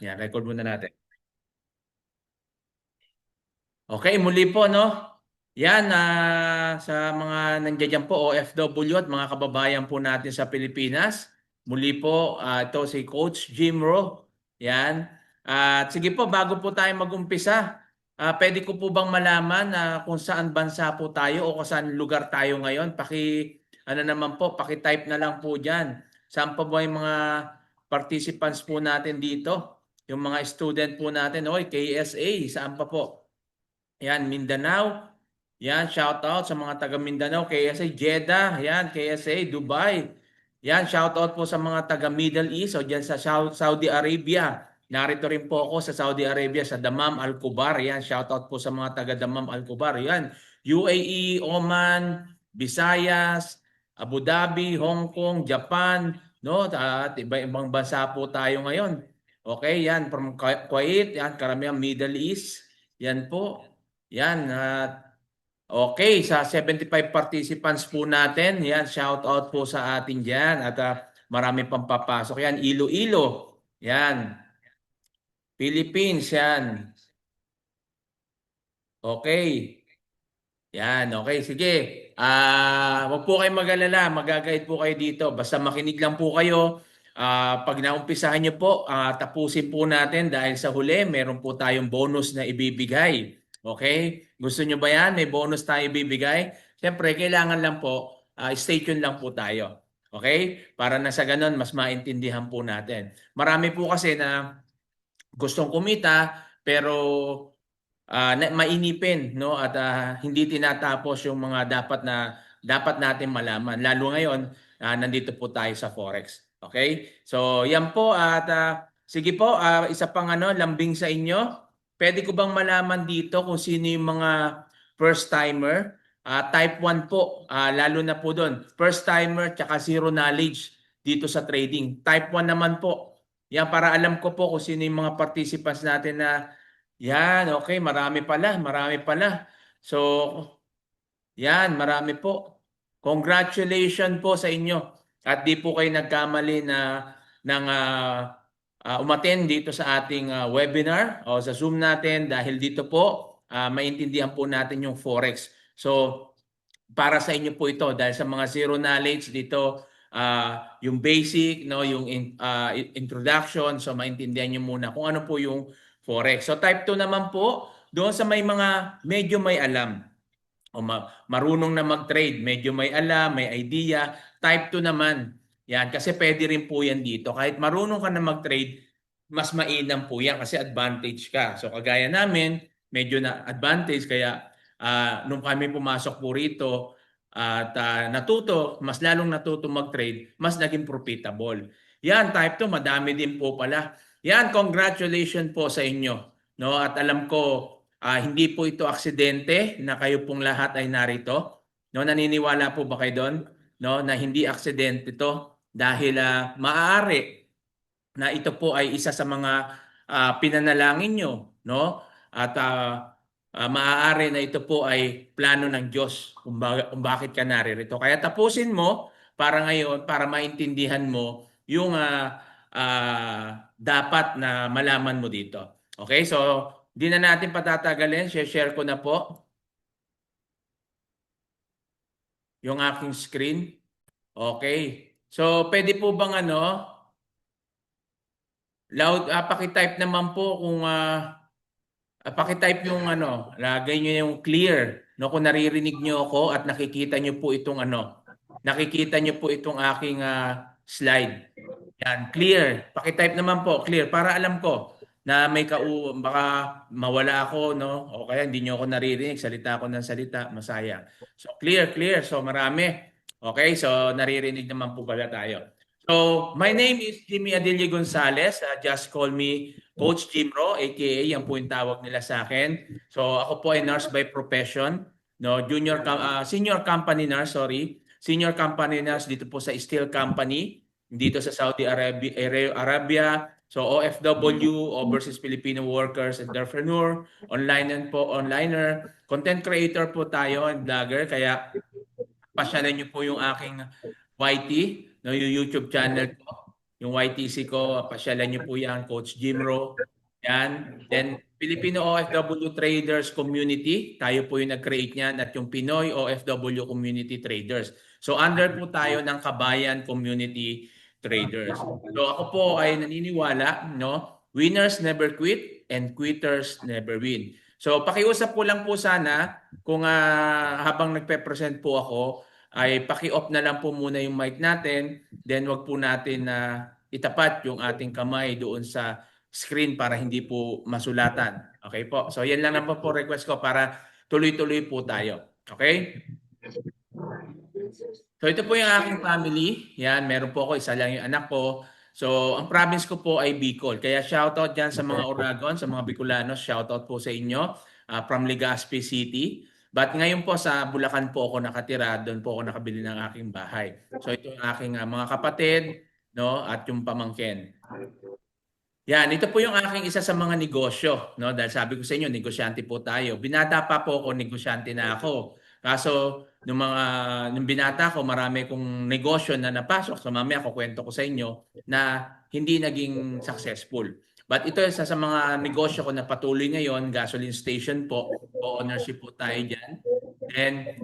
Yan, record muna natin. Okay, muli po, no? Yan, sa mga nandiyan dyan po, OFW at mga kababayan po natin sa Pilipinas. Muli po, ito si Coach Jim Rowe. Yan. At sige po, bago po tayo mag-umpisa, pwede ko po bang malaman kung saan bansa po tayo o kung saan lugar tayo ngayon? Ano naman po, paki-type na lang po dyan. Saan pa ba yung mga participants po natin dito? Yung mga student po natin, oy, KSA, saan pa po? Yan, Mindanao. Yan, shout out sa mga taga Mindanao, KSA Jeddah, yan, KSA Dubai. Yan, shout out po sa mga taga Middle East o diyan sa Saudi Arabia. Narito rin po ako sa Saudi Arabia sa Dammam Al Kubar. Yan, shout out po sa mga taga Dammam Al Kubar. Yan, UAE, Oman, Visayas, Abu Dhabi, Hong Kong, Japan, no? At iba-ibang bansa po tayo ngayon. Okay, yan from Kuwait, yan karamihan Middle East. Yan po. Yan, okay, sa 75 participants po natin, yan, shout out po sa atin dyan at marami pang papasok. Yan, Iloilo, yan, Philippines, yan. Okay, yan, okay, sige. Wag po kayong mag-alala, mag-guide po kayo dito. Basta makinig lang po kayo. Pag naumpisahan niyo po, tapusin po natin dahil sa huli, meron po tayong bonus na ibibigay. Okay? Gusto niyo ba yan? May bonus tayo ibibigay? Siyempre, kailangan lang po, stay tuned lang po tayo. Okay? Para na sa ganun, mas maintindihan po natin. Marami po kasi na gustong kumita, pero mainipin, no, at hindi tinatapos yung mga dapat natin malaman lalo ngayon. Nandito po tayo sa Forex. Okay, so yan po at sige po, isa pang lambing sa inyo, pwede ko bang malaman dito kung sino yung mga first timer? Type 1 po, lalo na po doon first timer tsaka zero knowledge dito sa trading. Type 1 naman po, yan, para alam ko po kung sino yung mga participants natin na yan, okay, marami pala, marami pala. So, yan, marami po. Congratulations po sa inyo. At di po kayo nagkamali ng umattend dito sa ating webinar o sa Zoom natin dahil dito po maintindihan po natin yung Forex. So, para sa inyo po ito dahil sa mga zero knowledge dito, yung basic, no, yung introduction, so maintindihan niyo muna kung ano po yung Forex. So type 2 naman po, doon sa may mga medyo may alam o marunong na mag-trade, medyo may alam, may idea, type 2 naman. Yan, kasi pwede rin po yan dito. Kahit marunong ka na mag-trade, mas mainam po yan kasi advantage ka. So kagaya namin, medyo na advantage kaya nung kami pumasok po rito at mas lalong natuto mag-trade, mas naging profitable. Yan, type 2, madami din po pala. Yan, congratulations po sa inyo. No? At alam ko, hindi po ito aksidente na kayo pong lahat ay narito. No, naniniwala po ba kayo doon? No, na hindi aksidente ito dahil maaari na ito po ay isa sa mga pinanalangin nyo, no? At maaari na ito po ay plano ng Diyos kung bakit ka naririto. Kaya tapusin mo para ngayon, para maintindihan mo yung dapat na malaman mo dito. Okay, so di na natin patatagalin. Share ko na po yung aking screen. Okay. So, pwede po bang loud, paki-type naman po kung paki-type yung lagay niyo yung clear, no, kung naririnig niyo ako at nakikita niyo po itong nakikita niyo po itong aking slide. Yan, clear. Paki-type naman po, clear, para alam ko na baka mawala ako, no? O kaya hindi niyo ako naririnig, salita ako ng salita, masaya. So clear, clear. So marami. Okay, so naririnig naman po pala tayo. So, my name is Jimmy Adilio Gonzalez. Just call me Coach Jim Ro, aka yan po yung tawag nila sa akin. So, ako po ay nurse by profession, no, senior company nurse, sorry. Senior company nurse dito po sa Steel Company dito sa Saudi Arabia. So OFW, Overseas Filipino Workers Entrepreneur, onliner, content creator po tayo and vlogger. Kaya pasyalan niyo po yung aking YT, no, yung YouTube channel ko. yung YTC ko, pasyalan niyo po yan, Coach Jimro. Yan. Then, Filipino OFW Traders Community, tayo po yung nag-create niyan, at yung Pinoy OFW Community Traders. So, under po tayo ng Kabayan Community Traders. So, ako po ay naniniwala, no? Winners never quit and quitters never win. So, pakiusap ko lang po sana kung habang nagpe-present po ako, ay paki-off na lang po muna yung mic natin. Then, wag po natin na itapat yung ating kamay doon sa screen para hindi po masulatan. Okay po? So yan lang naman po request ko para tuloy-tuloy po tayo. Okay? So ito po yung aking family. Yan, meron po ako, isa lang yung anak ko. So ang province ko po ay Bicol. Kaya shoutout dyan sa mga Oragon, sa mga Bicolanos. Shoutout po sa inyo from Legazpi City. But ngayon po sa Bulacan po ako nakatira. Doon po ako nakabili ng aking bahay. So ito yung aking mga kapatid, no, at yung pamangkin. Yan, ito po yung aking isa sa mga negosyo, no? Dahil sabi ko sa inyo, negosyante po tayo. Binata pa po ako, negosyante na ako. Kaso nung binata ko, marami kong negosyo na napasok. So mamaya kukwento ko sa inyo na hindi naging successful. But ito isa sa mga negosyo ko na patuloy ngayon, gasoline station po, ownership po tayo diyan. And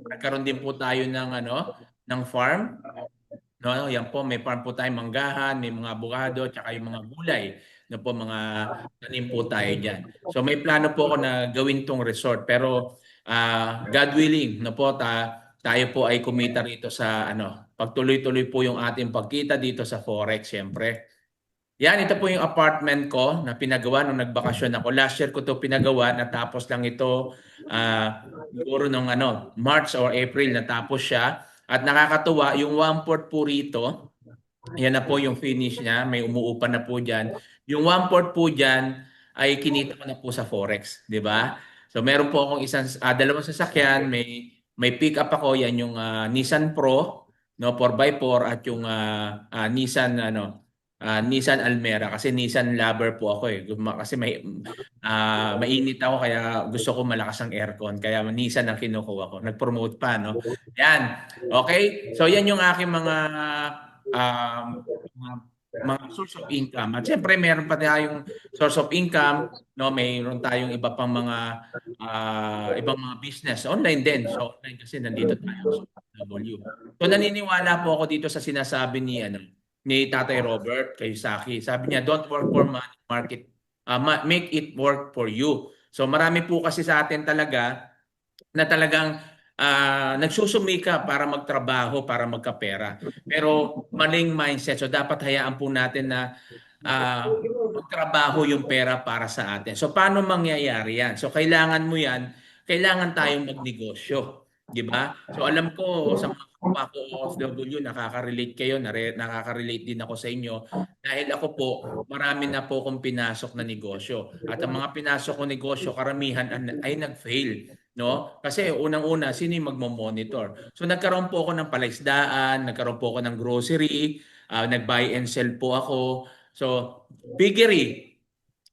nagkaroon din po tayo ng farm. No, yan po, may farm po tayong manggahan, may mga abogado, tsaka yung mga gulay. No po, mga tanim po tayo diyan. So may plano po ako na gawin tong resort, pero God willing, no po, tayo po ay kumita rito sa pagtuloy-tuloy po yung ating pagkita dito sa Forex, siyempre. Yan, ito po yung apartment ko na pinagawa nung nagbakasyon ako. Last year ko to pinagawa, natapos lang ito siguro nung March or April natapos siya. At nakakatuwa, yung 1/4 po rito, yan na po yung finish niya, may umuupa na po dyan. Yung 1/4 po dyan ay kinita ko na po sa Forex, di ba? So meron po akong dalawang sasakyan, may pick up ako, yan yung Nissan Pro, no, 4x4 at yung Nissan Almera kasi Nissan lover po ako eh. Kasi mainit ako kaya gusto ko malakas ang aircon. Kaya Nissan ang kinukuha ko. Nag-promote pa, no? Yan. Okay? So yan yung aking um, mga source of income. At siyempre meron pa tayong source of income, no? Mayroon tayong iba pang mga ibang mga business online din. So online kasi nandito tayo sa W. So naniniwala po ako dito sa sinasabi ni Tatay Robert Kiyosaki. Sabi niya, don't work for money, make it work for you. So marami po kasi sa atin talaga na talagang nagsusumika para magtrabaho, para magkapera. Pero maling mindset. So dapat hayaan po natin na magtrabaho yung pera para sa atin. So paano mangyayari yan? So kailangan mo yan, kailangan tayong magnegosyo. Di ba? So alam ko sa mga kapwa ko OFW, nakaka-relate kayo, nakaka-relate din ako sa inyo. Dahil ako po, marami na po akong pinasok na negosyo. At ang mga pinasok ko negosyo, karamihan ay nag-fail. No? Kasi unang-una, sino yung magmo-monitor? So nagkaroon po ako ng palaisdaan, nagkaroon po ako ng grocery, nag-buy and sell po ako. So piggery,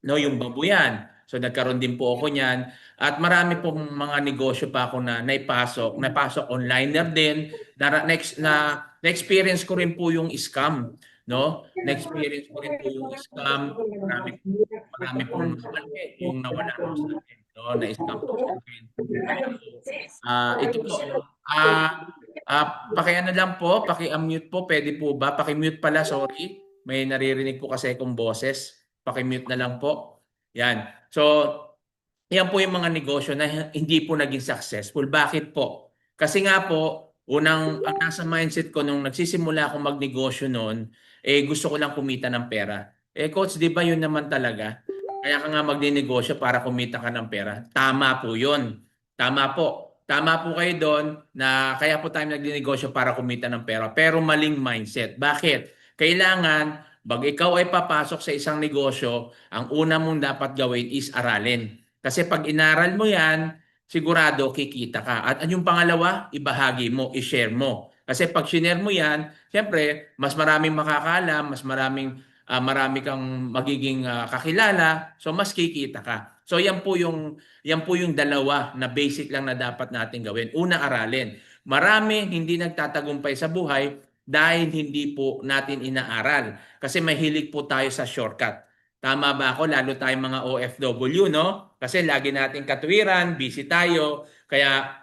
no, yung babuyan. So nagkaroon din po ako niyan at marami pong mga negosyo pa ako na napasok onliner din. Na-experience ko rin po yung scam, no? Na-experience ko rin po yung scam. Marami pong yung nawala po sa akin, no? Na-scam po sa akin. Ito po, paki-ano lang po, paki-unmute po, pwede po ba? Paki-mute pala, sorry. May naririnig po kasi akong boses. Paki-mute na lang po. Yan. So, yan po yung mga negosyo na hindi po naging successful. Bakit po? Kasi nga po, ang nasa mindset ko nung nagsisimula akong magnegosyo noon, gusto ko lang kumita ng pera. Coach, di ba yun naman talaga? Kaya ka nga magninegosyo para kumita ka ng pera. Tama po yun. Tama po. Tama po kayo doon na kaya po tayo nagninegosyo para kumita ng pera. Pero maling mindset. Bakit? Kailangan, pag ikaw ay papasok sa isang negosyo, ang una mong dapat gawin is aralin. Kasi pag inaral mo yan, sigurado kikita ka. At yung pangalawa, ibahagi mo, i-share mo. Kasi pag share mo yan, siyempre, mas maraming makakalam, mas marami kang magiging kakilala, so mas kikita ka. So yan po yung dalawa na basic lang na dapat natin gawin. Una, aralin. Marami hindi nagtatagumpay sa buhay dahil hindi po natin inaaral. Kasi mahilig po tayo sa shortcut. Tama ba ako? Lalo tayong mga OFW, no? Kasi lagi nating katuwiran, busy tayo. Kaya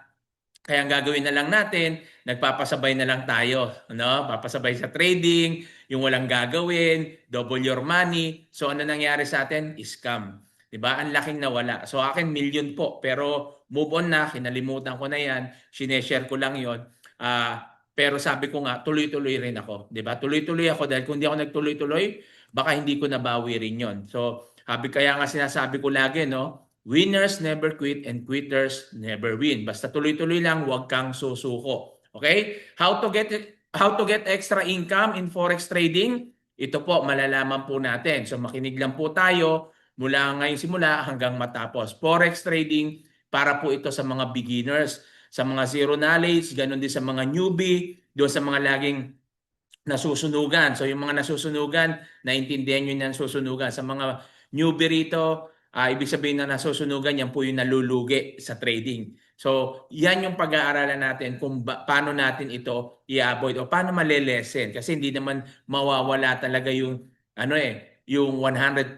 ang gagawin na lang natin, nagpapasabay na lang tayo, no? Papasabay sa trading, yung walang gagawin, double your money. So ano nangyari sa atin? Scam. 'Di ba? Ang laking nawala. So akin million po, pero move on na, kinalimutan ko na 'yan. Sineshare ko lang 'yon. Pero sabi ko nga, tuloy-tuloy rin ako, 'di ba? Tuloy-tuloy ako dahil kung hindi ako nagtuloy-tuloy, baka hindi ko nabawi rin 'yon. So, kaya nga sinasabi ko lagi, no? Winners never quit and quitters never win. Basta tuloy-tuloy lang, huwag kang susuko. Okay? How to get extra income in forex trading? Ito po malalaman po natin. So makinig lang po tayo mula ngayon simula hanggang matapos. Forex trading para po ito sa mga beginners, sa mga zero knowledge, ganun din sa mga newbie, doon sa mga laging nasusunugan. So yung mga nasusunugan, naintindihan nyo yung nasusunugan. Sa mga newbie rito, ibig sabihin na nasusunugan, yan po yung nalulugi sa trading. So yan yung pag-aaralan natin kung paano natin ito i-avoid o paano malelesen. Kasi hindi naman mawawala talaga yung yung 100%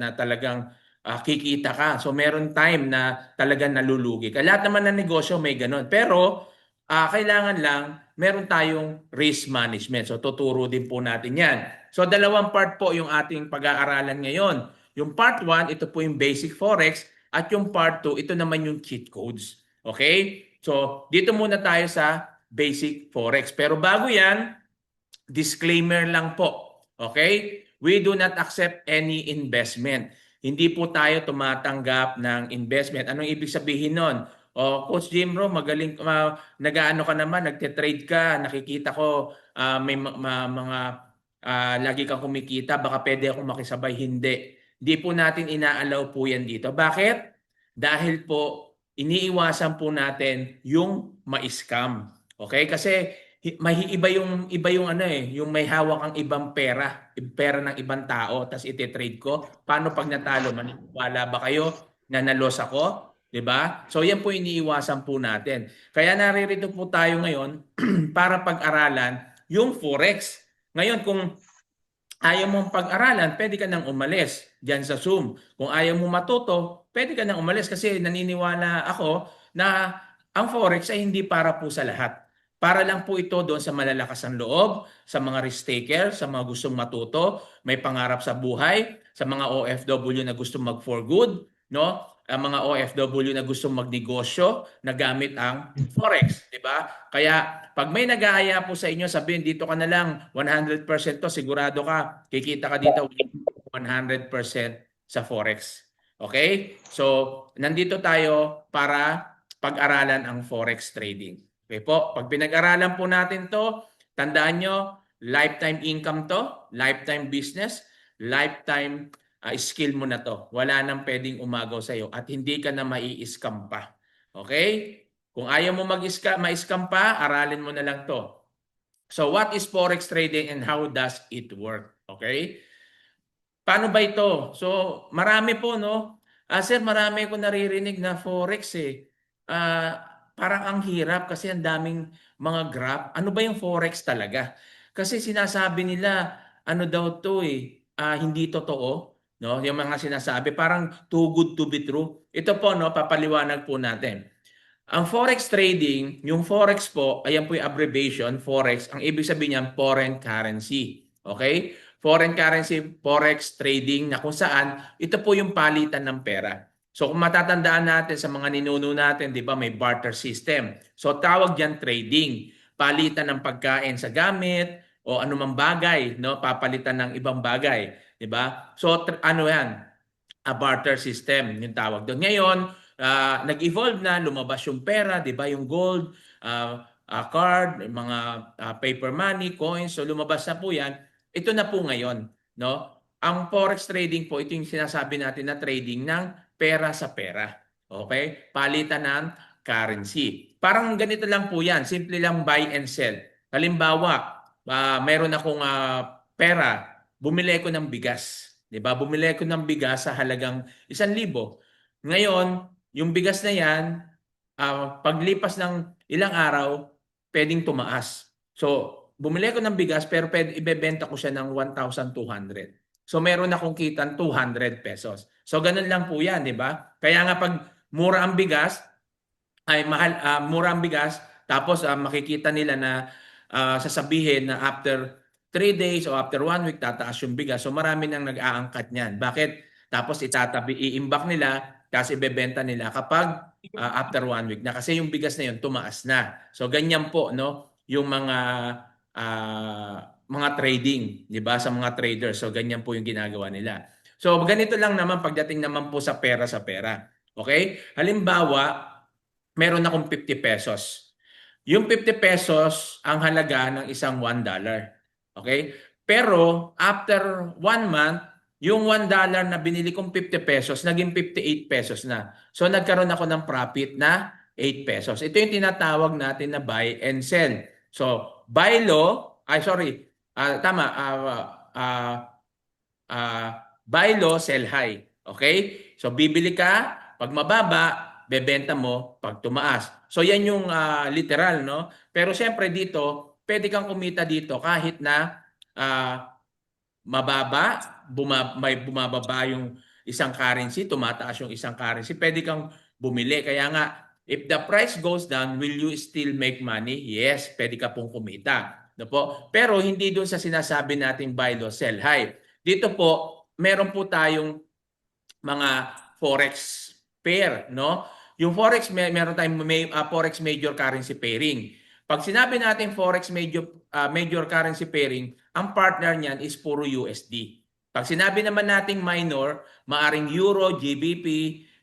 na talagang kikita ka. So meron time na talagang nalulugi. Kaya lahat naman ng negosyo may ganun. Pero kailangan lang meron tayong risk management. So tuturo din po natin yan. So dalawang part po yung ating pag-aaralan ngayon. Yung part 1, ito po yung basic forex. At yung part 2, ito naman yung cheat codes. Okay? So dito muna tayo sa basic forex. Pero bago yan, disclaimer lang po. Okay? We do not accept any investment. Hindi po tayo tumatanggap ng investment. Anong ibig sabihin nun? O, Coach Jimro, magaling, nag-ano ka naman, nagte-trade ka, nakikita ko may mga lagi kang kumikita, baka pwede akong makisabay. Hindi. Hindi po natin inaalaw po yan dito. Bakit? Dahil po, iniiwasan po natin yung ma-scam. Okay? Kasi may iba yung yung may hawak ang ibang pera ng ibang tao, tapos ite-trade ko. Paano pag natalo? Maniniwala ba kayo na nalos ako? 'Di ba? So yan po iniiwasan po natin. Kaya naririto po tayo ngayon para pag-aralan yung forex. Ngayon kung ayaw mong pag-aralan, pwede ka nang umalis diyan sa Zoom. Kung ayaw mo matuto, pwede ka nang umalis kasi naniniwala ako na ang forex ay hindi para po sa lahat. Para lang po ito doon sa malalakas ang loob, sa mga risk taker, sa mga gustong matuto, may pangarap sa buhay, sa mga OFW na gustong mag for good, no? Ang mga OFW na gustong magnegosyo na gamit ang forex, di ba? Kaya pag may nag-aaya po sa inyo, sabihin dito ka na lang 100% to, sigurado ka, kikita ka dito 100% sa forex. Okay? So, nandito tayo para pag-aralan ang forex trading. Okay po, pag pinag-aralan po natin to, tandaan nyo, lifetime income to, lifetime business, lifetime skill mo na to. Wala nang pwedeng umagaw sa'yo at hindi ka na mai-scam pa. Okay? Kung ayaw mo ma-scam pa, aralin mo na lang to. So what is forex trading and how does it work? Okay? Paano ba ito? So marami po, no? Sir, marami ko naririnig na forex eh. Parang ang hirap kasi ang daming mga graph. Ano ba yung forex talaga? Kasi sinasabi nila, ano daw to eh, hindi totoo. No? Yung mga sinasabi, parang too good to be true. Ito po, no, papaliwanag po natin. Ang forex trading, yung forex po, ayan po yung abbreviation, forex, ang ibig sabihin niyan, foreign currency. Okay? Foreign currency, forex trading na kung saan, ito po yung palitan ng pera. So kung matatandaan natin sa mga ninuno natin, di ba, may barter system. So tawag diyan trading. Palitan ng pagkain sa gamit o anumang bagay, no? Papalitan ng ibang bagay, di ba? So ano yan? A barter system yung tawag doon. Ngayon, nag-evolve na, lumabas yung pera, 'di ba? Yung gold, card, mga paper money, coins, so lumabas na po 'yan. Ito na po ngayon, no? Ang forex trading po, ito yung sinasabi natin na trading ng pera sa pera. Okay? Palitan ng currency. Parang ganito lang po 'yan, simple lang buy and sell. Halimbawa, mayroon akong pera, bumili ko ng bigas. 'Di ba? Bumili ko ng bigas sa halagang 1,000. Ngayon, yung bigas na 'yan, paglipas ng ilang araw, pwedeng tumaas. So, bumili ako ng bigas pero ibebenta ko siya ng 1,200. So meron akong kitang 200 pesos. So ganun lang po yan, di ba? Kaya nga pag mura ang bigas, ay mahal, mura ang bigas, tapos makikita nila na sasabihin na after 3 days o after 1 week tataas yung bigas. So marami nang nag-aangkat niyan. Bakit? Tapos iimbak nila, tapos ibebenta nila kapag after 1 week na. Kasi yung bigas na yun, tumaas na. So ganyan po, no? Yung mga trading, di ba? Sa mga traders. So ganyan po yung ginagawa nila. So ganito lang naman pagdating naman po sa pera sa pera. Okay? Halimbawa, meron akong 50 pesos. Yung 50 pesos ang halaga ng isang $1. Okay? Pero after 1 month, yung $1 na binili kong 50 pesos, naging 58 pesos na. So nagkaroon ako ng profit na 8 pesos. Ito yung tinatawag natin na buy and sell. So buy low, tama, buy low, sell high. Okay? So bibili ka, pag mababa, bebenta mo pag tumaas. So yan yung literal, no? Pero siyempre dito, pwede kang kumita dito kahit na mababa, may bumababa yung isang currency, tumataas yung isang currency, pwede kang bumili. Kaya nga, if the price goes down, will you still make money? Yes, pwede ka pong kumita. No po? Pero hindi doon sa sinasabi nating buy low, sell high. Dito po, meron po tayong mga forex pair, no? Yung forex, meron tayong forex major currency pairing. Pag sinabi natin forex major currency pairing, ang partner niyan is puro USD. Pag sinabi naman nating minor, maaring Euro, GBP,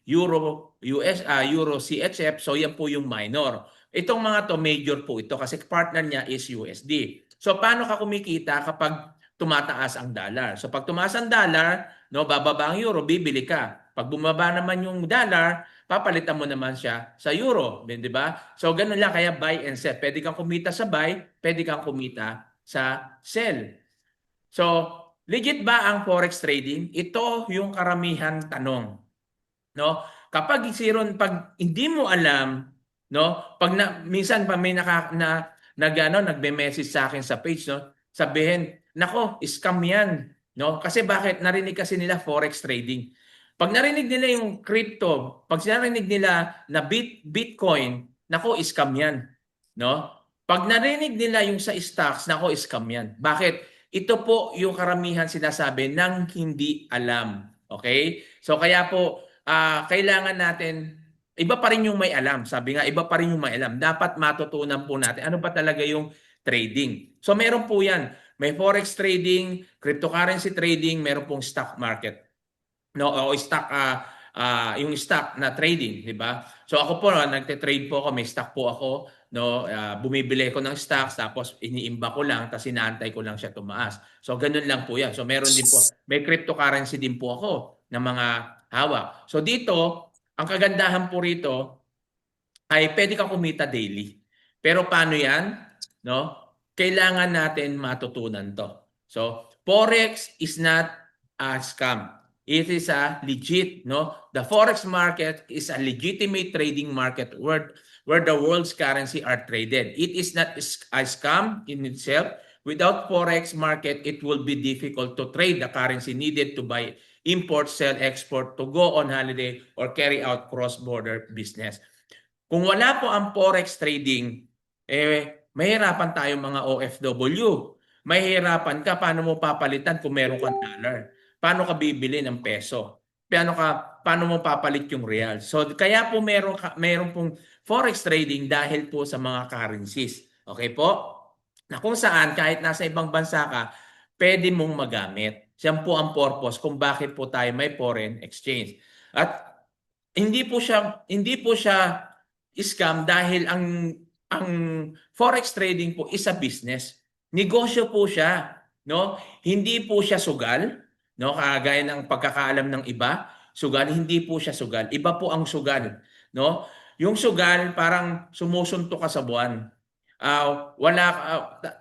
Euro, Euro CHF, so yan po yung minor. Itong mga to major po ito kasi partner niya is USD. So paano ka kumikita kapag tumataas ang dollar? So pag tumaas ang dollar, no, bababa ang euro, bibili ka. Pag bumaba naman yung dollar, papalitan mo naman siya sa euro, di ba? So ganun lang, kaya buy and sell. Pwede kang kumita sa buy, pwede kang kumita sa sell. So, legit ba ang forex trading? Ito yung karamihan tanong, no? Kapag pag hindi mo alam, no? Minsan pa may nagbe-message sa akin sa page, no? Sabihin, nako, scam 'yan, no? Kasi bakit? Narinig kasi nila forex trading. Pag narinig nila yung crypto, pag narinig nila na Bitcoin, nako, scam 'yan, no? Pag narinig nila yung sa stocks, nako, scam 'yan. Bakit? Ito po yung karamihan sinasabi ng hindi alam. Okay? So kaya po kailangan natin, iba pa rin yung may alam. Sabi nga, iba pa rin yung may alam. Dapat matutunan po natin ano ba talaga yung trading. So meron po yan. May forex trading, cryptocurrency trading, meron pong stock market. No, o stock yung stock na trading, di ba? So ako po nagte-trade po ako, may stock po ako, no, bumibili ko ng stocks tapos iniimba ko lang tapos inaantay ko lang siya tumaas. So ganun lang po 'yan. So meron din po, may cryptocurrency din po ako na mga hawak. So dito, ang kagandahan po rito ay pwede kang kumita daily. Pero paano 'yan? No? Kailangan natin matutunan 'to. So forex is not a scam. It is a legit, no? The forex market is a legitimate trading market where the world's currency are traded. It is not a scam in itself. Without forex market, it will be difficult to trade the currency needed to buy, import, sell, export, to go on holiday, or carry out cross-border business. Kung wala po ang forex trading, mahirapan tayong mga OFW. Mahirapan ka, paano mo papalitan kung meron kang dollar? Paano ka bibili ng peso? Paano mo papalit yung real? So kaya po meron pong forex trading dahil po sa mga currencies. Okay po? Na kung saan kahit nasa ibang bansa ka, pwede mong magamit. Yan po ang purpose kung bakit po tayo may foreign exchange. At hindi po siya scam dahil ang forex trading po is a business. Negosyo po siya, no? Hindi po siya sugal, no? Kagaya ng pagkakaalam ng iba, sugal, hindi po siya sugal. Iba po ang sugal, no? Yung sugal parang sumusuntok ka sa buwan.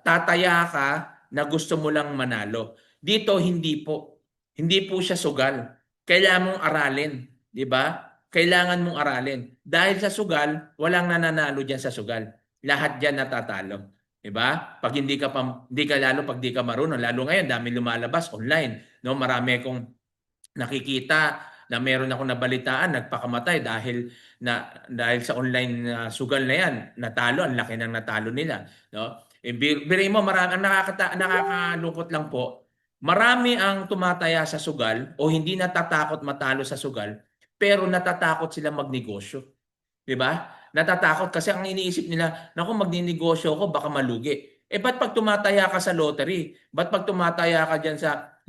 Tataya ka na gusto mo lang manalo. Dito hindi po. Hindi po siya sugal. Kailangan mong aralin, 'di ba? Kailangan mong aralin. Dahil sa sugal, walang nananalo diyan sa sugal. Lahat diyan natatalo. 'Di ba? Pag hindi ka lalo pag di ka marunong, lalo ngayon dami lumalabas online, no? Marami akong nakikita na meron akong nabalitaan nagpakamatay dahil sa online na sugal na 'yan, natalo, ang laki ng natalo nila, no? Biruin mo marami ang nakakalungkot lang po, marami ang tumataya sa sugal o hindi natatakot matalo sa sugal, pero natatakot sila magnegosyo. 'Di ba? Natatakot kasi ang iniisip nila, naku magninegosyo ako baka malugi. Eh ba't pag tumataya ka sa lottery? Ba't pag tumataya ka diyan sa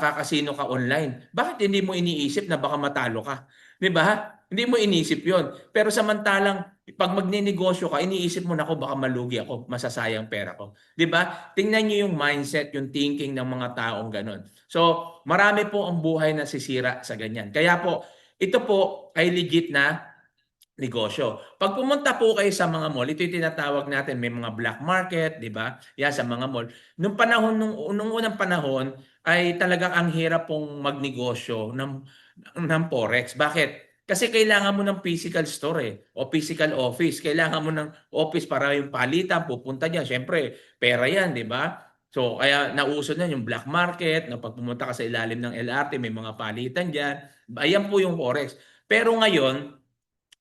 kakasino ka online? Bakit hindi mo iniisip na baka matalo ka? 'Di ba? Hindi mo iniisip 'yon. Pero samantalang pag magninegosyo ka, iniisip mo nako baka malugi ako, masasayang pera ko. 'Di ba? Tingnan niyo yung mindset, yung thinking ng mga taong gano'n. So, marami po ang buhay na sisira sa ganyan. Kaya po, ito po ay legit na negosyo. Pag pumunta po kayo sa mga mall, ito yung tinatawag natin, may mga black market, di ba? Yan sa mga mall. Nung unang panahon, ay talagang ang hirap pong magnegosyo ng Forex. Bakit? Kasi kailangan mo ng physical store o physical office. Kailangan mo ng office para yung palitan, pupunta dyan. Siyempre, pera yan, di ba? So, kaya nauso na yung black market, na pag pumunta ka sa ilalim ng LRT, may mga palitan dyan. Ayan po yung Forex. Pero ngayon,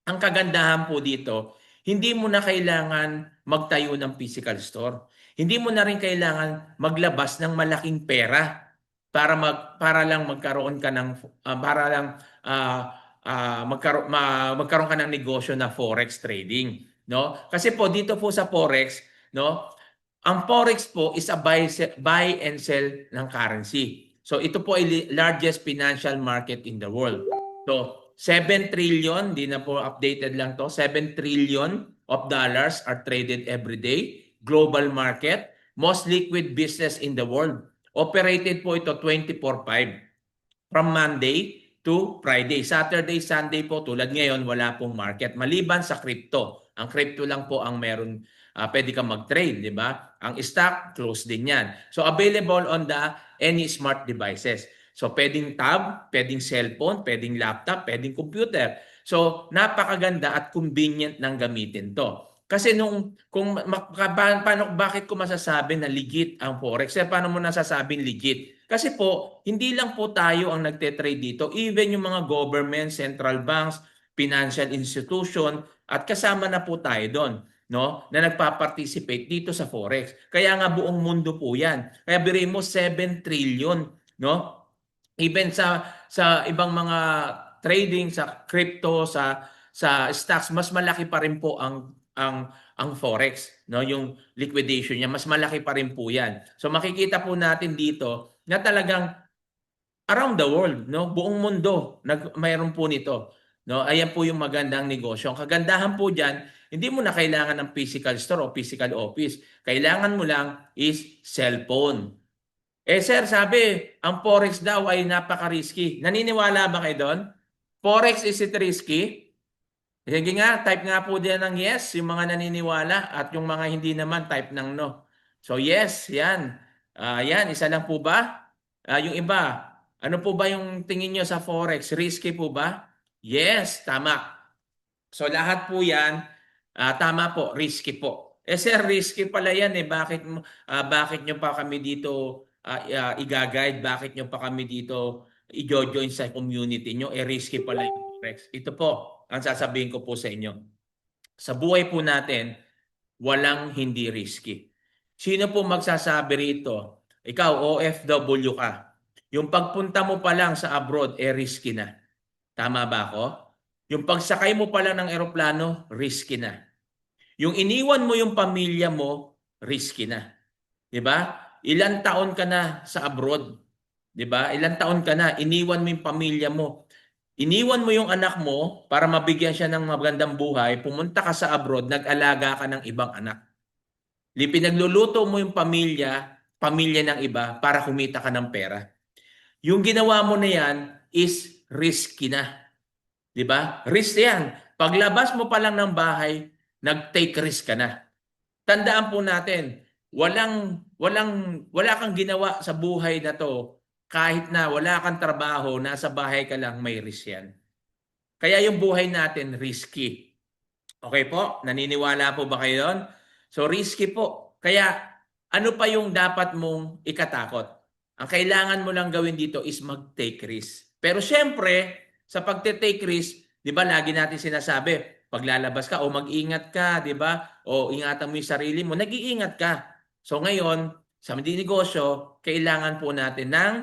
ang kagandahan po dito, hindi mo na kailangan magtayo ng physical store. Hindi mo na rin kailangan maglabas ng malaking pera para lang magkaroon ka ng para lang magkaroon ka ng negosyo na forex trading, no? Kasi po dito po sa forex, no? Ang forex po is a buy and sell ng currency. So ito po ay largest financial market in the world. So 7 trillion, di na po updated lang to, 7 trillion of dollars are traded every day. Global market, most liquid business in the world. Operated po ito 24/5 from Monday to Friday. Saturday, Sunday po tulad ngayon wala pong market maliban sa crypto. Ang crypto lang po ang meron, pwede kang mag-trade, di ba? Ang stock close din 'yan. So available on the any smart devices. So pwedeng tab, pwedeng cellphone, pwedeng laptop, pwedeng computer. So napakaganda at convenient ng gamitin 'to. Kasi bakit ko masasabi na legit ang forex? Paano mo nasasabing legit? Kasi po, hindi lang po tayo ang nagte-trade dito. Even yung mga government, central banks, financial institution, at kasama na po tayo doon, no? Na nagpa-participate dito sa forex. Kaya nga buong mundo po 'yan. Kaya biruin mo 7 trillion, no? Even sa ibang mga trading sa crypto, sa stocks, mas malaki pa rin po ang forex, no? Yung liquidation niya, mas malaki pa rin po 'yan. So makikita po natin dito na talagang around the world, no? Buong mundo mayroon po nito, no? Ayan po yung magandang negosyo. Ang kagandahan po diyan, hindi mo na kailangan ng physical store o physical office. Kailangan mo lang is cellphone. Eh sir, sabi, ang forex daw ay napaka-risky. Naniniwala ba kayo doon? Forex, is it risky? Sige nga, type nga po diyan ng yes, yung mga naniniwala, at yung mga hindi naman, type ng no. So yes, yan. Yan, isa lang po ba? Yung iba, ano po ba yung tingin nyo sa forex? Risky po ba? Yes, tama. So lahat po yan, tama po, risky po. Eh sir, risky pala yan eh. Bakit nyo pa kami dito i-guide? Bakit nyo pa kami dito i-join sa community nyo? Eh risky pala yung forex. Ito po, ang sasabihin ko po sa inyo. Sa buhay po natin, walang hindi risky. Sino po magsasabi rito? Ikaw, OFW ka. Yung pagpunta mo pa lang sa abroad, eh risky na. Tama ba ako? Yung pagsakay mo pa lang ng eroplano, risky na. Yung iniwan mo yung pamilya mo, risky na. 'Di ba? Ilang taon ka na sa abroad? 'Di ba? Ilang taon ka na, iniwan mo yung pamilya mo. Iniwan mo yung anak mo para mabigyan siya ng magandang buhay, pumunta ka sa abroad, nag-alaga ka ng ibang anak. Pinagluluto mo yung pamilya ng iba para kumita ka ng pera. Yung ginawa mo na yan is risky na. 'Di ba? Risk yan. Paglabas mo pa lang ng bahay, nag-take risk ka na. Tandaan po natin, wala kang ginawa sa buhay na to. Kahit na wala kang trabaho, nasa bahay ka lang, may risk yan. Kaya yung buhay natin, risky. Okay po? Naniniwala po ba kayo doon? So risky po. Kaya ano pa yung dapat mong ikatakot? Ang kailangan mo lang gawin dito is mag-take risk. Pero syempre, sa pagte-take risk, 'di ba, lagi natin sinasabi, paglalabas ka o mag-ingat ka, 'di ba? O ingatan mo 'yung sarili mo, nag-iingat ka. So ngayon, sa negosyo, kailangan po natin ng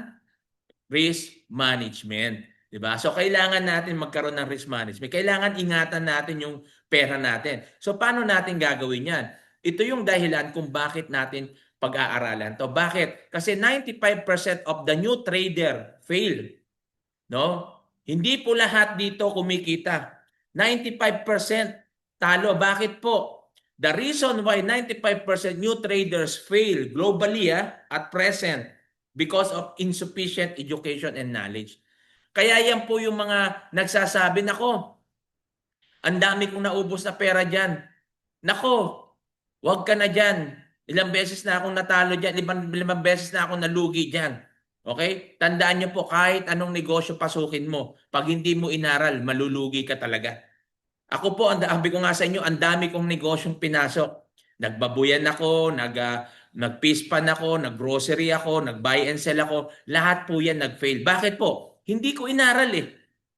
risk management, 'di ba? So kailangan natin magkaroon ng risk management. Kailangan ingatan natin yung pera natin. So paano natin gagawin 'yan? Ito yung dahilan kung bakit natin pag-aaralan 'to. Bakit? Kasi 95% of the new trader fail, no? Hindi po lahat dito kumikita. 95% talo. Bakit po? The reason why 95% new traders fail globally at present because of insufficient education and knowledge. Kaya yan po yung mga nagsasabi, nako, ang dami kong naubos na pera dyan. Nako, wag ka na dyan. Ilang beses na akong natalo dyan, limang beses na akong nalugi dyan. Okay? Tandaan niyo po, kahit anong negosyo pasukin mo, pag hindi mo inaral, malulugi ka talaga. Ako po, ang sabi ko nga sa inyo, ang dami kong negosyong pinasok. Nagbabuyan ako, nagpispan ako, naggrocery ako, nag-buy and sell ako. Lahat po yan nag-fail. Bakit po? Hindi ko inaral eh.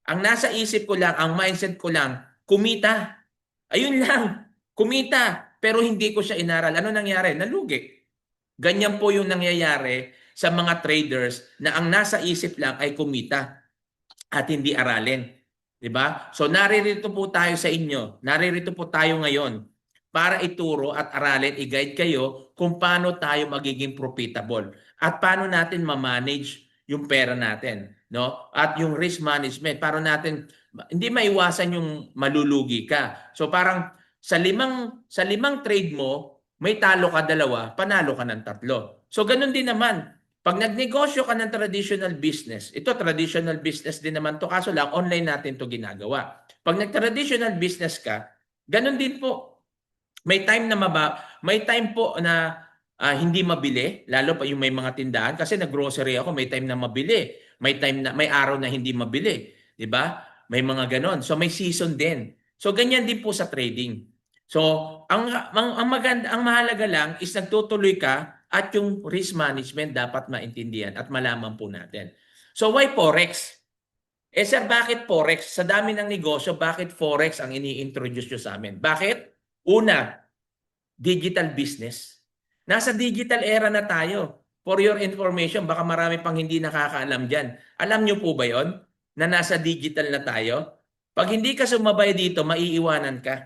Ang nasa isip ko lang, ang mindset ko lang, kumita. Ayun lang, kumita. Pero hindi ko siya inaral. Ano nangyari? Nalugi. Ganyan po yung nangyayari sa mga traders na ang nasa isip lang ay kumita at hindi aralin. 'Di ba? So naririto po tayo sa inyo. Naririto po tayo ngayon para ituro at aralin, i-guide kayo kung paano tayo magiging profitable at paano natin ma-manage yung pera natin, no? At yung risk management para natin hindi maiwasan yung malulugi ka. So parang sa limang trade mo, may talo ka dalawa, panalo ka ng tatlo. So ganun din naman. Pag nagnegosyo ka ng traditional business, ito traditional business din naman to, kaso lang online natin to ginagawa. Pag nag-traditional business ka, ganun din po. May time po na hindi mabili, lalo pa yung may mga tindahan kasi naggrocery ako, may time na mabili, may araw na hindi mabili, 'di ba? May mga ganon. So may season din. So ganyan din po sa trading. So ang mahalaga lang is nagtutuloy ka at yung risk management dapat maintindihan at malaman po natin. So why Forex? Eh sir, bakit Forex? Sa dami ng negosyo, bakit Forex ang ini-introduce nyo sa amin? Bakit? Una, digital business. Nasa digital era na tayo. For your information, baka marami pang hindi nakakaalam dyan. Alam nyo po ba yon na nasa digital na tayo? Pag hindi ka sumabay dito, maiiwanan ka.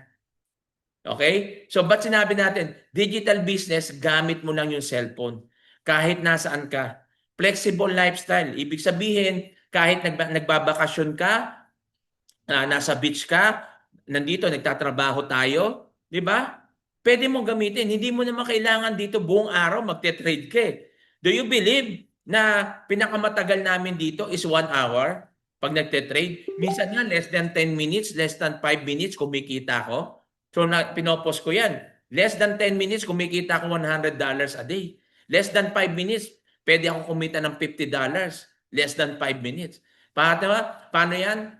Okay? So, ba't sinabi natin, digital business, gamit mo lang yung cellphone. Kahit nasaan ka. Flexible lifestyle. Ibig sabihin, kahit nagbabakasyon ka, nasa beach ka, nandito, nagtatrabaho tayo, di ba? Pwede mong gamitin. Hindi mo naman kailangan dito buong araw magte-trade ka. Do you believe na pinakamatagal namin dito is 1 hour pag nagte-trade? Minsan nga, less than 10 minutes, less than 5 minutes, kumikita ko. So, pinopost ko yan. Less than 10 minutes, kumikita ako $100 a day. Less than 5 minutes, pwede ako kumita ng $50. Less than 5 minutes. Paano yan?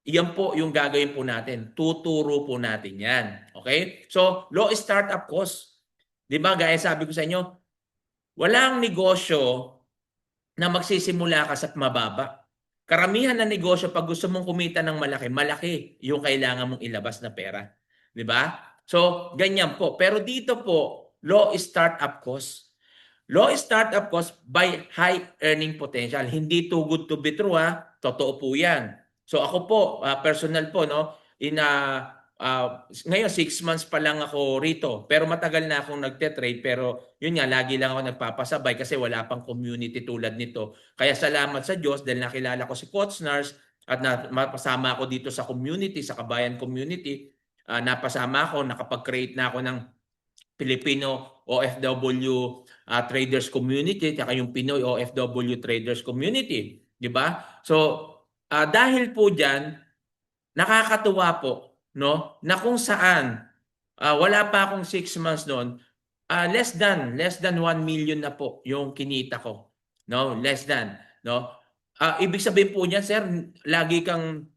Yan po yung gagawin po natin. Tuturo po natin yan. Okay? So, low startup cost. Di ba, gaya sabi ko sa inyo, walang negosyo na magsisimula ka sa mababa. Karamihan ng negosyo, pag gusto mong kumita ng malaki, malaki yung kailangan mong ilabas na pera. Di ba? So, ganyan po. Pero dito po, low startup cost. Low startup cost by high earning potential. Hindi too good to be true ha. Totoo po yan. So ako po, personal po, no, ngayon 6 months pa lang ako rito. Pero matagal na akong nagte-trade. Pero yun nga, lagi lang ako nagpapasabay kasi wala pang community tulad nito. Kaya salamat sa Diyos dahil nakilala ko si Coach Nars at napasama ako dito sa community, sa Kabayan Community. Napasama ako, nakapag-create na ako ng Filipino OFW Traders Community at yung Pinoy OFW Traders Community. Di ba? So, dahil po dyan, nakakatuwa po, no, na kung saan wala pa akong 6 months noon, less than 1 million na po yung kinita ko. No, less than, no. Ibig sabihin po niyan, sir, lagi kang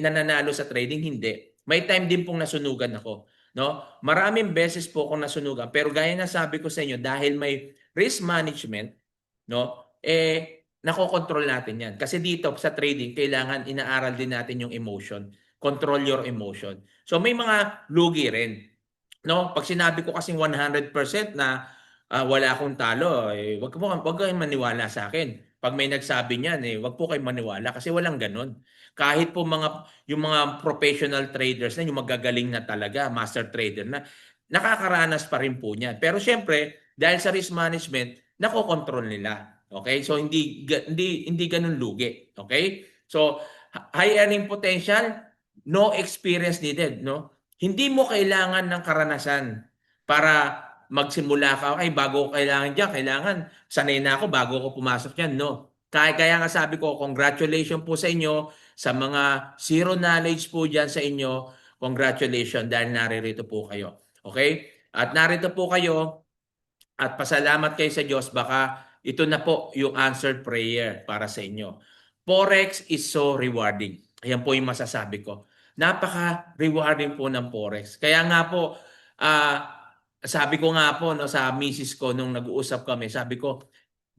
nananalo sa trading, hindi. May time din pong nasunugan ako. no? Maraming beses po akong nasunugan, pero gaya na sabi ko sa inyo, dahil may risk management, no? Nakokontrol natin 'yan. Kasi dito sa trading, kailangan inaaral din natin yung emotion. Control your emotion. So may mga lugi rin, no? Pag sinabi ko kasing 100% na wala akong talo, wag kayong maniwala sa akin. Pag may nagsabi niyan, wag po kayong maniwala kasi walang gano'n. Kahit po yung mga professional traders na, yung magagaling na talaga, master trader na, nakakaranas pa rin po niyan. Pero siyempre, dahil sa risk management, nakokontrol nila. Okay? So hindi ganoon lugi. Okay? So high earning potential, no experience needed, no? Hindi mo kailangan ng karanasan para magsimula ka. Okay, bago ko kailangan diyan, kailangan sanay na ako bago ako pumasok diyan, no? Kaya nga sabi ko, congratulations po sa inyo sa mga zero knowledge po diyan sa inyo. Congratulations dahil naririto po kayo. Okay? At narito po kayo at pasalamat kayo sa Diyos, baka ito na po yung answered prayer para sa inyo. Forex is so rewarding. Ayan po yung masasabi ko. Napaka-rewarding po ng Forex. Kaya nga po, sabi ko nga po no, sa misis ko nung nag-uusap kami, sabi ko,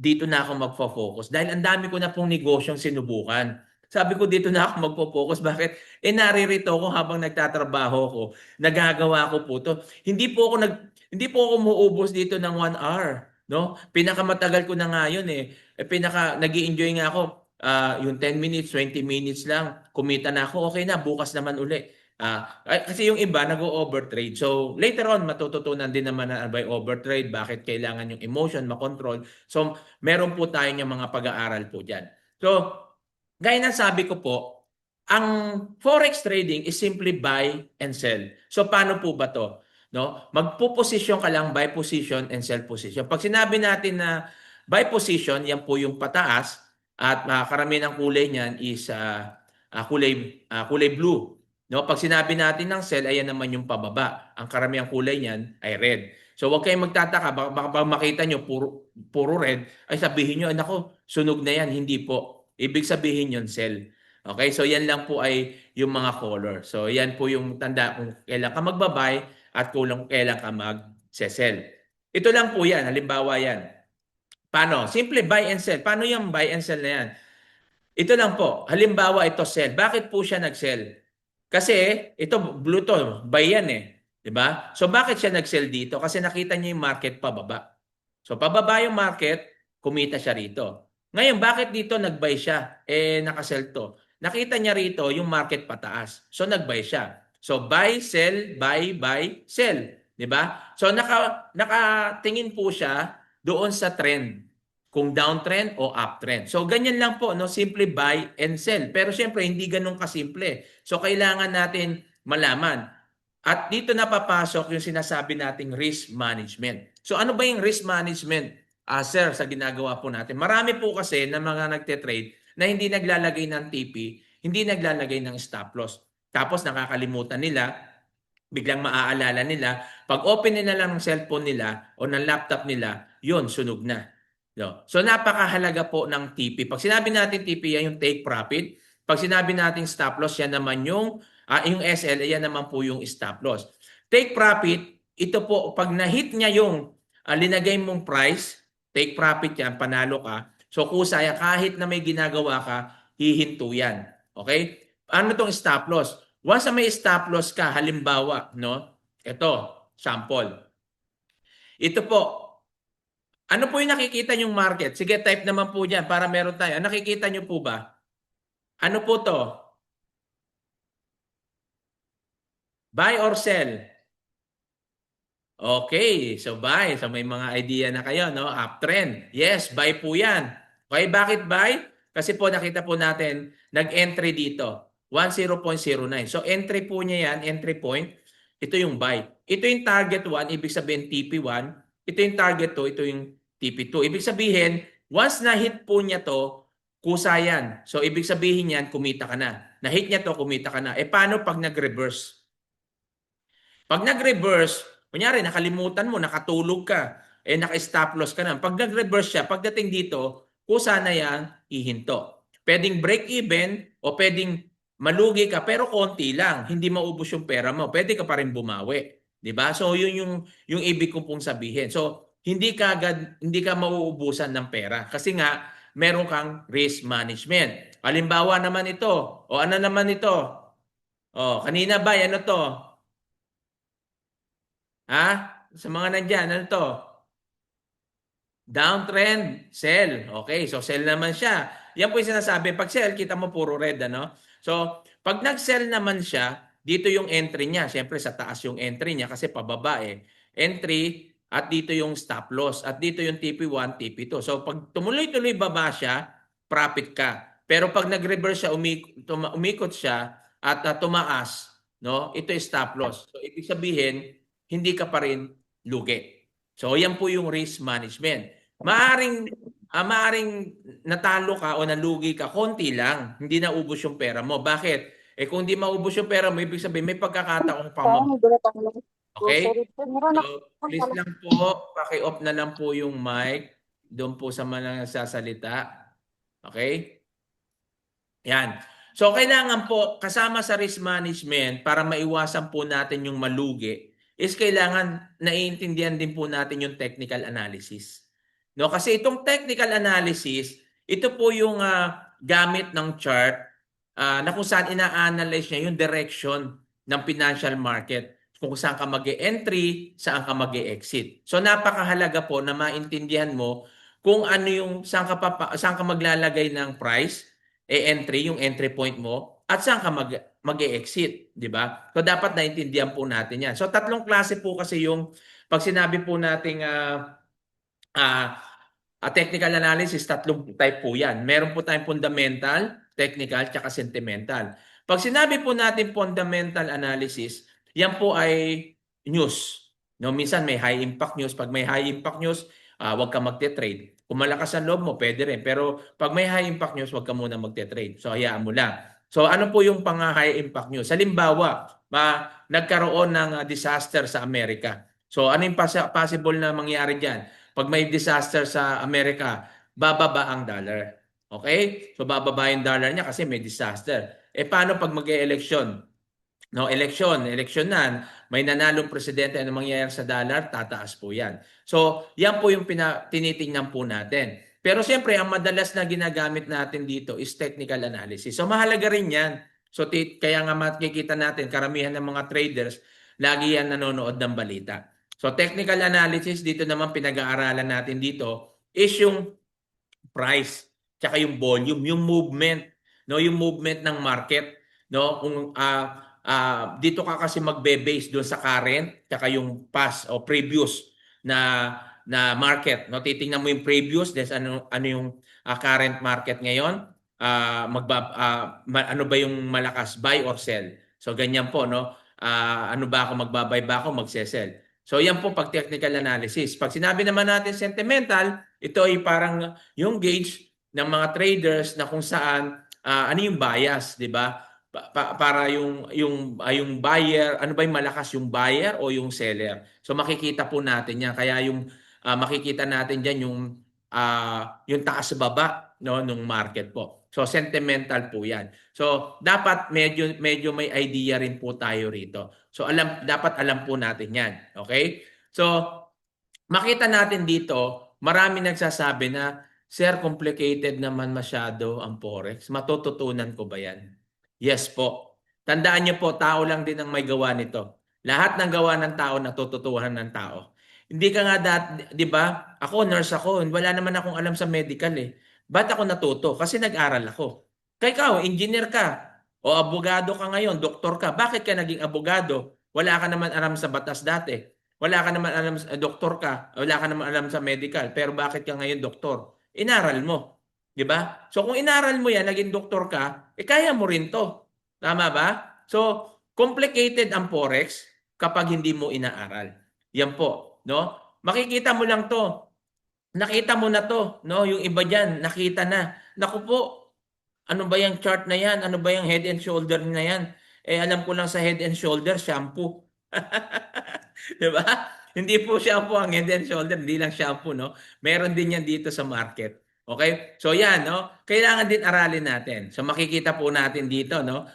dito na ako magfo-focus. Dahil ang dami ko na pong negosyong sinubukan. Sabi ko, dito na ako magfo-focus. Bakit? Naririto ako habang nagtatrabaho ko. Nagagawa ko po to. Hindi po ako umuubos dito ng 1 hour, no? Pinakamatagal ko na nga yun nag-i-enjoy nga ako. Yung 10 minutes, 20 minutes lang, kumita na ako, okay na, bukas naman uli. Kasi yung iba nag-o-overtrade. So later on, matututunan din naman na by overtrade, bakit kailangan yung emotion makontrol. So meron po tayo yung mga pag-aaral po dyan. So gaya ng sabi ko po, ang forex trading is simply buy and sell. So paano po ba to? No? Magpo-position ka lang, buy position and sell position. Pag sinabi natin na buy position, yan po yung pataas at karamihan ng kulay niyan is kulay blue. No? Pag sinabi natin ng sell, ayan naman yung pababa. Ang karamihan kulay niyan ay red. So huwag kayong magtataka, baka makita nyo puro red, ay sabihin nyo, nako, sunog na yan. Hindi po. Ibig sabihin yun, sell. Okay, so yan lang po ay yung mga color. So yan po yung tanda kung kailan ka magbabay at kung kailan ka mag-sell. Ito lang po yan, halimbawa yan. Paano? Simple buy and sell. Paano yung buy and sell na yan? Ito lang po, halimbawa ito sell. Bakit po siya nag-sell? Kasi ito blue to, buy yan 'di ba? So bakit siya nag-sell dito? Kasi nakita niya yung market pababa. So pababa yung market, kumita siya rito. Ngayon, bakit dito nag-buy siya? Naka-sell to. Nakita niya rito yung market pataas. So nag-buy siya. So buy, sell, buy, sell, 'di ba? So nakatingin po siya doon sa trend. Kung downtrend o uptrend. So ganyan lang po, no? Simple buy and sell. Pero syempre hindi ganoon kasimple. So kailangan natin malaman. At dito na papasok yung sinasabi nating risk management. So ano ba yung risk management, sir, sa ginagawa po natin? Marami po kasi na mga nagte-trade na hindi naglalagay ng TP, hindi naglalagay ng stop loss. Tapos nakakalimutan nila, biglang maaalala nila, pag open nila lang ng cellphone nila o ng laptop nila, yun, sunog na. So napakahalaga po ng TP. Pag sinabi natin TP, yan yung take profit. Pag sinabi natin stop loss, yan naman yung SL, yan naman po yung stop loss. Take profit, ito po, pag na-hit niya yung linagay mong price, take profit yan, panalo ka. So kusaya, kahit na may ginagawa ka, hihinto yan. Okay? Ano tong stop loss? Once na may stop loss ka, halimbawa, no? Ito, sample. Ito po, ano po yung nakikita nyong market? Sige, type naman po dyan para meron tayo. Nakikita nyo po ba? Ano po to? Buy or sell? Okay, so buy. So may mga idea na kayo, no? Uptrend. Yes, buy po yan. Okay, bakit buy? Kasi po nakita po natin, nag-entry dito. 10.09. So entry po niya yan, entry point. Ito yung buy. Ito yung target 1, ibig sabihin TP1. Ito yung target 2, ito yung TP2. Ibig sabihin, once na-hit po niya to, kusa yan. So ibig sabihin yan, kumita ka na. Na-hit niya to, kumita ka na. Paano pag nag-reverse? Pag nag-reverse, kunyari nakalimutan mo, nakatulog ka, naka-stop loss ka na. Pag nag-reverse siya, pagdating dito, kusa na yan, ihinto. Pwedeng break even o pwedeng malugi ka pero konti lang, hindi maubos yung pera mo. Pwede ka pa rin bumawi. 'di ba? So yun yung ibig ko pong sabihin. So hindi ka mauubusan ng pera kasi nga meron kang risk management. Halimbawa naman ito, o ano naman ito? O kanina ba ano to? Ha? Sa mga nandiyan, ano to? Downtrend, sell. Okay, so sell naman siya. Yan po yung sinasabi. Pag sell, kita mo puro red, ano? So, pag nag-sell naman siya, dito yung entry niya. Siyempre, sa taas yung entry niya kasi pababa eh. Entry, at dito yung stop loss. At dito yung TP1, TP2. So, pag tumuloy-tuloy baba siya, profit ka. Pero pag nag-reverse siya, umikot siya, at tumaas, no? Ito yung stop loss. So, ibig sabihin, hindi ka pa rin lugi. So, yan po yung risk management. Maaring natalo ka o nalugi ka, konti lang. Hindi naubos yung pera mo. Bakit? Eh kung hindi maubos yung pera mo, ibig sabihin may pagkakataong Kaya pamam. dala tayo ng Okay? grocery. Meron So, ako please pala. lang po, paki-off na lang po yung mic. Doon po sa mga nagsasalita. Okay? Yan. So kailangan po kasama sa risk management para maiwasan po natin yung malugi is kailangan naiintindihan din po natin yung technical analysis. No, kasi itong technical analysis, ito po yung gamit ng chart na kung saan ina-analyze niya yung direction ng financial market. Kung saan ka mag-e-entry, saan ka mag-e-exit. So napakahalaga po na maintindihan mo kung ano yung saan ka maglalagay ng price entry yung entry point mo at saan ka mag-e-exit, di ba? So dapat naintindihan po natin 'yan. So tatlong klase po kasi yung pag sinabi po nating uh, technical analysis, tatlong type po 'yan. Meron po tayong fundamental, technical, tsaka sentimental. Pag sinabi po natin fundamental analysis, yan po ay news. No, minsan may high impact news. Pag may high impact news, wag ka magte-trade. Kung malakas ang loob mo, pwede rin. Pero pag may high impact news, wag ka muna magte-trade. So hayaan mo lang. So ano po yung pang high impact news? Halimbawa, nagkaroon ng disaster sa Amerika. So ano yung possible na mangyari diyan? Pag may disaster sa Amerika, bababa ang dollar. Okay? So bababa yung dollar niya kasi may disaster. Eh paano pag mag-e-eleksyon? No, election na, may nanalong presidente, ano mangyayari sa dollar, tataas po yan. So, yan po yung tinitingnan po natin. Pero siyempre, ang madalas na ginagamit natin dito is technical analysis. So, mahalaga rin yan. So, kaya nga makikita natin, karamihan ng mga traders, lagi yan nanonood ng balita. So, technical analysis, dito naman pinag-aaralan natin dito, is yung price, tsaka yung volume, yung movement, no, yung movement ng market, no, kung dito ka kasi magbe-base doon sa current tsaka yung past o previous na market, no, titingnan mo yung previous, then ano yung current market ngayon, ano ba yung malakas, buy or sell. So ganyan po, no, ano ba ako, magbabay ba ako, magse-sell. So yan po pag technical analysis. Pag sinabi naman natin sentimental, ito ay parang yung gauge ng mga traders na kung saan ano yung bias, 'di ba? Para yung buyer, ano ba yung malakas, yung buyer o yung seller. So makikita po natin 'yan. Kaya yung makikita natin diyan yung taas baba, no, nung market po. So sentimental po 'yan. So dapat medyo may idea rin po tayo rito. So dapat alam po natin 'yan. Okay? So makita natin dito, marami nagsasabi na, "Sir, complicated naman masyado ang forex. Matututunan ko ba 'yan?" Yes po. Tandaan niyo po, tao lang din ang may gawa nito. Lahat ng gawa ng tao natututuhan ng tao. Hindi ka nga 'di ba? Ako nurse ako, wala naman akong alam sa medical eh. Ba't ako natuto? Kasi nag-aral ako. Kaya ikaw, engineer ka o abogado ka ngayon, doktor ka. Bakit ka naging abogado? Wala ka naman alam sa batas dati. Wala ka naman alam sa doktor ka, wala ka naman alam sa medical, pero bakit ka ngayon doktor? Inaral mo, 'di ba? So kung inaral mo 'yan, naging doktor ka, kaya mo rin 'to. Tama ba? So complicated ang forex kapag hindi mo inaaral. Yan po, no? Makikita mo lang 'to. Nakita mo na 'to, no? Yung iba diyan, nakita na. Naku po, ano ba yung chart na 'yan? Ano ba yung head and shoulder na 'yan? Eh alam ko lang sa head and shoulder, shampoo. 'Di ba? Hindi po shampoo ang head and shoulder, hindi lang shampoo, no? Meron din 'yan dito sa market. Okay? So 'yan, no? Kailangan din aralin natin. So makikita po natin dito, no?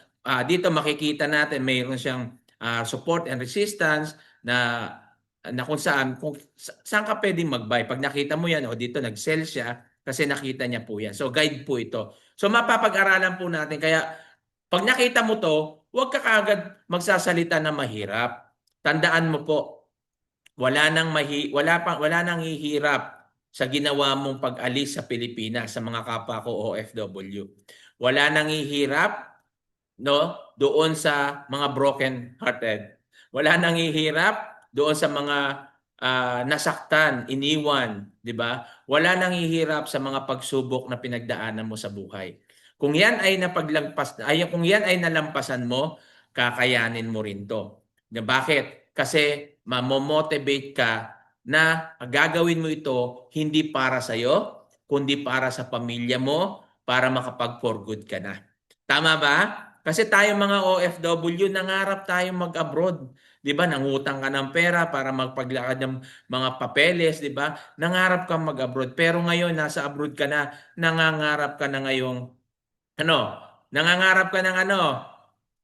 Dito makikita natin mayroon siyang support and resistance, na kung saan ka pwedeng mag-buy. Pag nakita mo yan, dito nag-sell siya kasi nakita niya po yan. So guide po ito. So mapapag-aralan po natin. Kaya pag nakita mo to, huwag ka kaagad magsasalita na mahirap. Tandaan mo po, wala nang hihirap sa ginawa mong pag-alis sa Pilipinas sa mga kapwa ko OFW. Wala nang hihirap, no, doon sa mga broken hearted. Wala nang hihirap doon sa mga nasaktan, iniwan, 'di ba? Wala nang hihirap sa mga pagsubok na pinagdaanan mo sa buhay. Kung yan ay kung yan ay nalampasan mo, kakayanin mo rin 'to. Bakit? Kasi mamomotivate ka na gagawin mo ito hindi para sa iyo, kundi para sa pamilya mo, para makapag-for good ka na. Tama ba? Kasi tayo mga OFW, nangarap tayo mag-abroad. 'Di ba? Nangutang ka ng pera para magpaglakad ng mga papeles, 'di ba? Nangarap kang mag-abroad. Pero ngayon nasa abroad ka na, nangangarap ka na ngayong ano? Nangangarap ka ng ano?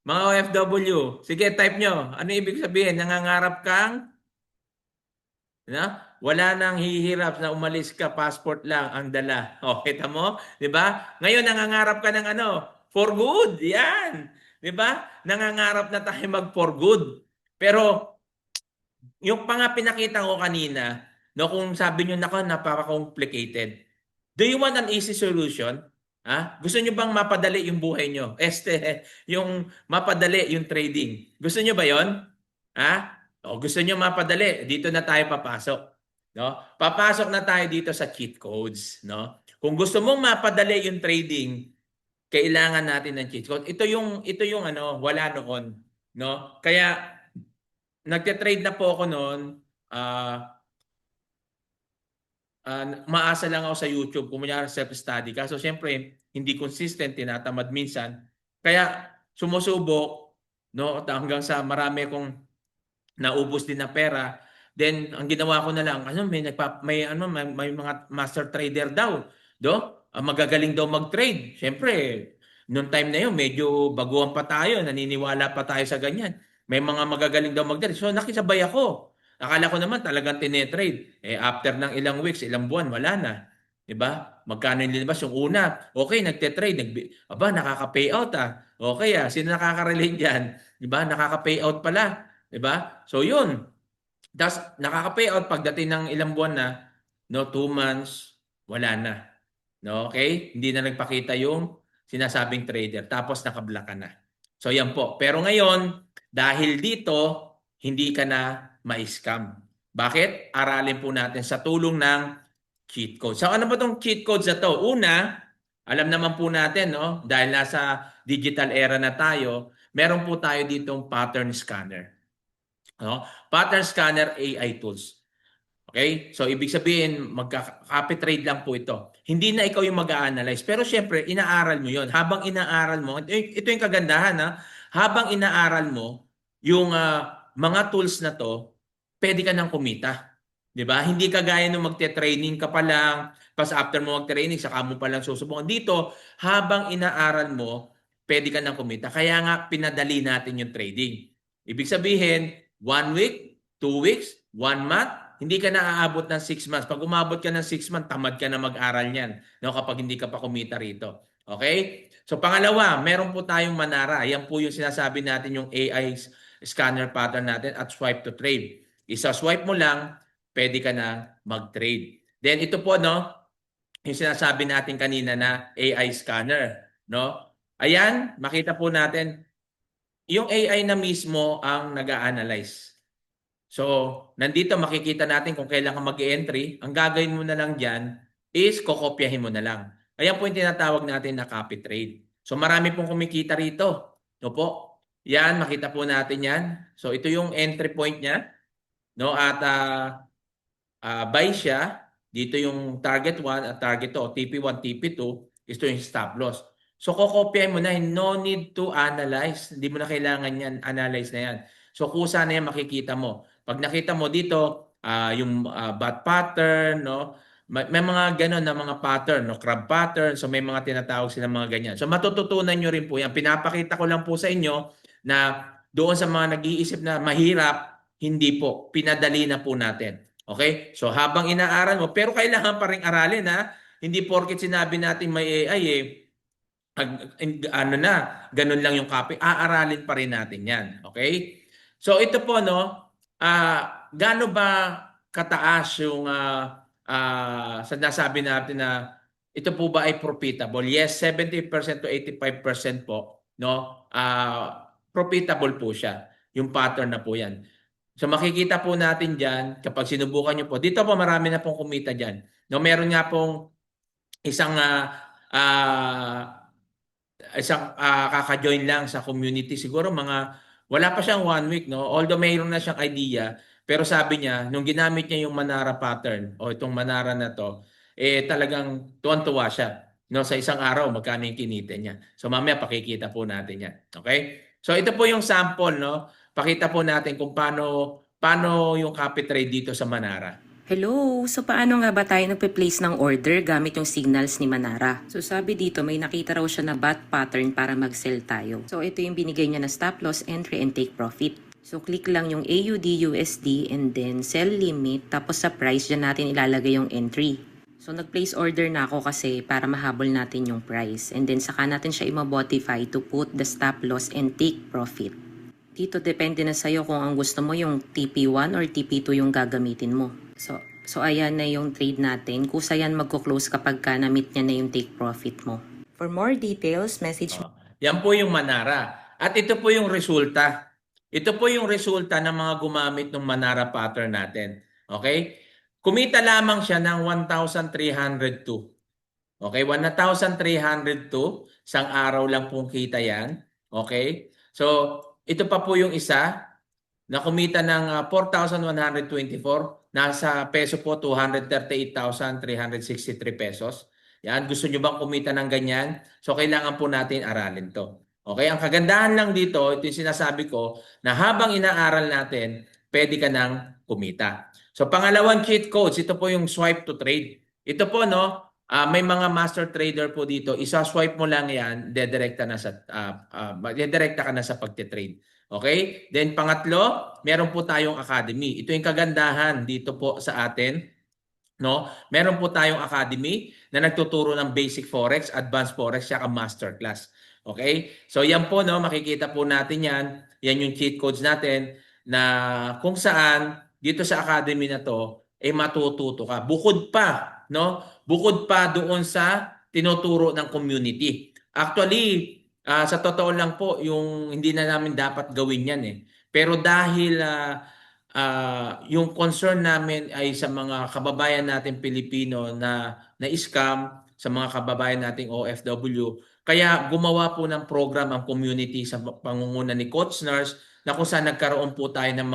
Mga OFW. Sige, type nyo. Ano ibig sabihin? Nangangarap kang wala nang hihirap na umalis ka, passport lang ang dala. O, kita mo? 'Di ba? Ngayon nangangarap ka ng ano? For good. Yan. 'Di ba? Nangangarap na tayo mag for good. Pero yung pa nga pinakita ko kanina, no, kung sabi niyo nako napaka-complicated. Do you want an easy solution? Gusto niyo bang mapadali yung buhay niyo? Yung mapadali yung trading. Gusto niyo ba 'yon? O gusto niyo mapadali, dito na tayo papasok, no? Papasok na tayo dito sa cheat codes, no? Kung gusto mong mapadali yung trading, kailangan natin ng cheat code. Ito yung ano, wala noon, no? Kaya nagte-trade na po ako noon, maasa lang ako sa YouTube, kunyari self-study. Kaso siyempre, hindi consistent, tinatamad minsan. Kaya sumusubok, no, hanggang sa marami kong naubos din na pera. Then ang ginawa ko na lang, may mga master trader daw, magagaling daw mag-trade. Siyempre, noong time na yun, medyo baguhan pa tayo, naniniwala pa tayo sa ganyan. May mga magagaling daw mag-trade. So nakisabay ako. Akala ko naman talagang tinetrade. After ng ilang weeks, ilang buwan, wala na. 'Di ba? Magkano yung linabas? Yung una, okay, nagte-trade, nakaka-payout Okay sino nakaka-relate diyan? 'Di ba? Nakaka-payout pala. 'Di ba? So yun. Tapos nakaka-payout pagdating ng ilang buwan na, no, 2 months, wala na. No, okay? Hindi na nagpakita yung sinasabing trader. Tapos naka-block ka na. So yan po. Pero ngayon, dahil dito, hindi ka na ma-scam. Bakit? Aralin po natin sa tulong ng cheat code. So ano ba tong cheat codes na to? Una, alam naman po natin, no, dahil nasa digital era na tayo, meron po tayo ditong pattern scanner. No? Pattern scanner AI tools. Okay? So ibig sabihin, magka-copy trade lang po ito. Hindi na ikaw yung mag-a-analyze. Pero syempre, inaaral mo yon. Habang inaaral mo, ito yung kagandahan, habang inaaral mo yung mga tools na to, pwede ka nang kumita. 'Di ba? Hindi kagaya nung magte-training ka pa lang, pas after mo mag-training, saka mo pa lang susubukan. Dito, habang inaaral mo, pwede ka nang kumita. Kaya nga, pinadali natin yung trading. Ibig sabihin, 1 week, 2 weeks, 1 month, hindi ka na aabot ng 6 months. Pag umabot ka ng 6 months, tamad ka na mag-aral niyan, no, kapag hindi ka pa kumita rito. Okay? So pangalawa, meron po tayong Manara. Yan po yung sinasabi natin, yung AI scanner pattern natin at swipe to trade. Isa-swipe mo lang, pwede ka na mag-trade. Then ito po, no, yung sinasabi natin kanina na AI scanner, no? Ayan, makita po natin, yung AI na mismo ang nag-a-analyze. So, nandito makikita natin kung kailan ka mag-entry. Ang gagawin mo na lang dyan is kokopyahin mo na lang. Ayan po yung tinatawag natin na copy trade. So, marami pong kumikita rito. No po? Yan, makita po natin yan. So, ito yung entry point niya. No? At buy siya. Dito yung target 1 at target 2, TP1, TP2. Ito yung stop loss. So, kokopyahin mo na. No need to analyze. Hindi mo na kailangan yan. Analyze na yan. So, kusa na yan makikita mo. Pag nakita mo dito, yung bat pattern, no? May mga gano'n na mga pattern, no? Crab pattern. So, may mga tinatawag silang mga ganyan. So, matututunan nyo rin po yan. Pinapakita ko lang po sa inyo na doon sa mga nag-iisip na mahirap, Hindi po, pinadali na po natin. Okay? So habang inaaral mo, pero kailangan pa rin aralin ha. Hindi porket sinabi natin may AI ano na, ganun lang yung copy, aaralin pa rin natin yan. Okay? So ito po, no, gaano ba kataas yung sa nasabi natin na ito po ba ay profitable? Yes, 70% to 85% po, no, profitable po siya. Yung pattern na po yan. So makikita po natin dyan, kapag sinubukan nyo po, dito po marami na pong kumita dyan. No, meron nga pong isang kaka-join lang sa community, siguro mga wala pa siyang 1 week, no, although mayroon na siyang idea, pero sabi niya nung ginamit niya yung Manara pattern o itong Manara na to, talagang tuwan-tuwa siya, no, sa isang araw magkano yung kinita niya. So mamaya pakikita po natin yan. Okay, so ito po yung sample, no, pakita po natin kung paano yung copy trade dito sa Manara. Hello! So paano nga ba tayo nagpe-place ng order gamit yung signals ni Manara? So sabi dito may nakita raw siya na bat pattern para mag-sell tayo. So ito yung binigay niya na stop loss, entry, and take profit. So click lang yung AUD USD and then sell limit, tapos sa price dyan natin ilalagay yung entry. So nag-place order na ako kasi para mahabol natin yung price, and then saka natin siya i-modify to put the stop loss and take profit. Dito depende na sa'yo kung ang gusto mo yung TP1 or TP2 yung gagamitin mo. So ayan na yung trade natin. Kusa yan magko-close kapag ka na-meet niya na yung take profit mo. For more details, message me. Yan po yung Manara. At ito po yung resulta. Ito po yung resulta ng mga gumamit ng Manara pattern natin. Okay? Kumita lamang siya ng 1,302. Okay? 1,302. Isang araw lang pong kita yan. Okay? So, ito pa po yung isa na kumita ng 4,124. Nasa peso po, 238,363 pesos. Yan, gusto nyo bang kumita ng ganyan? So, kailangan po natin aralin to. Okay, ang kagandahan lang dito, ito yung sinasabi ko, na habang inaaral natin, pwede ka nang kumita. So, pangalawang cheat codes, ito po yung swipe to trade. Ito po, no, may mga master trader po dito, isa-swipe mo lang yan, dedirekta ka na sa pagtitrade. Okay? Then pangatlo, meron po tayong academy. Ito yung kagandahan dito po sa atin, no? Meron po tayong academy na nagtuturo ng basic forex, advanced forex, saka masterclass. Okay? So yan po, no, makikita po natin yan. Yan yung cheat codes natin na kung saan dito sa academy na to matututo ka. Bukod pa, no? Bukod pa doon sa tinuturo ng community. Actually, sa totoo lang po, yung hindi na namin dapat gawin yan eh. Pero dahil yung concern namin ay sa mga kababayan natin Pilipino na scam, sa mga kababayan nating OFW, kaya gumawa po ng program ang community sa pangunguna ni Coach Nars na kung saan nagkaroon po tayo ng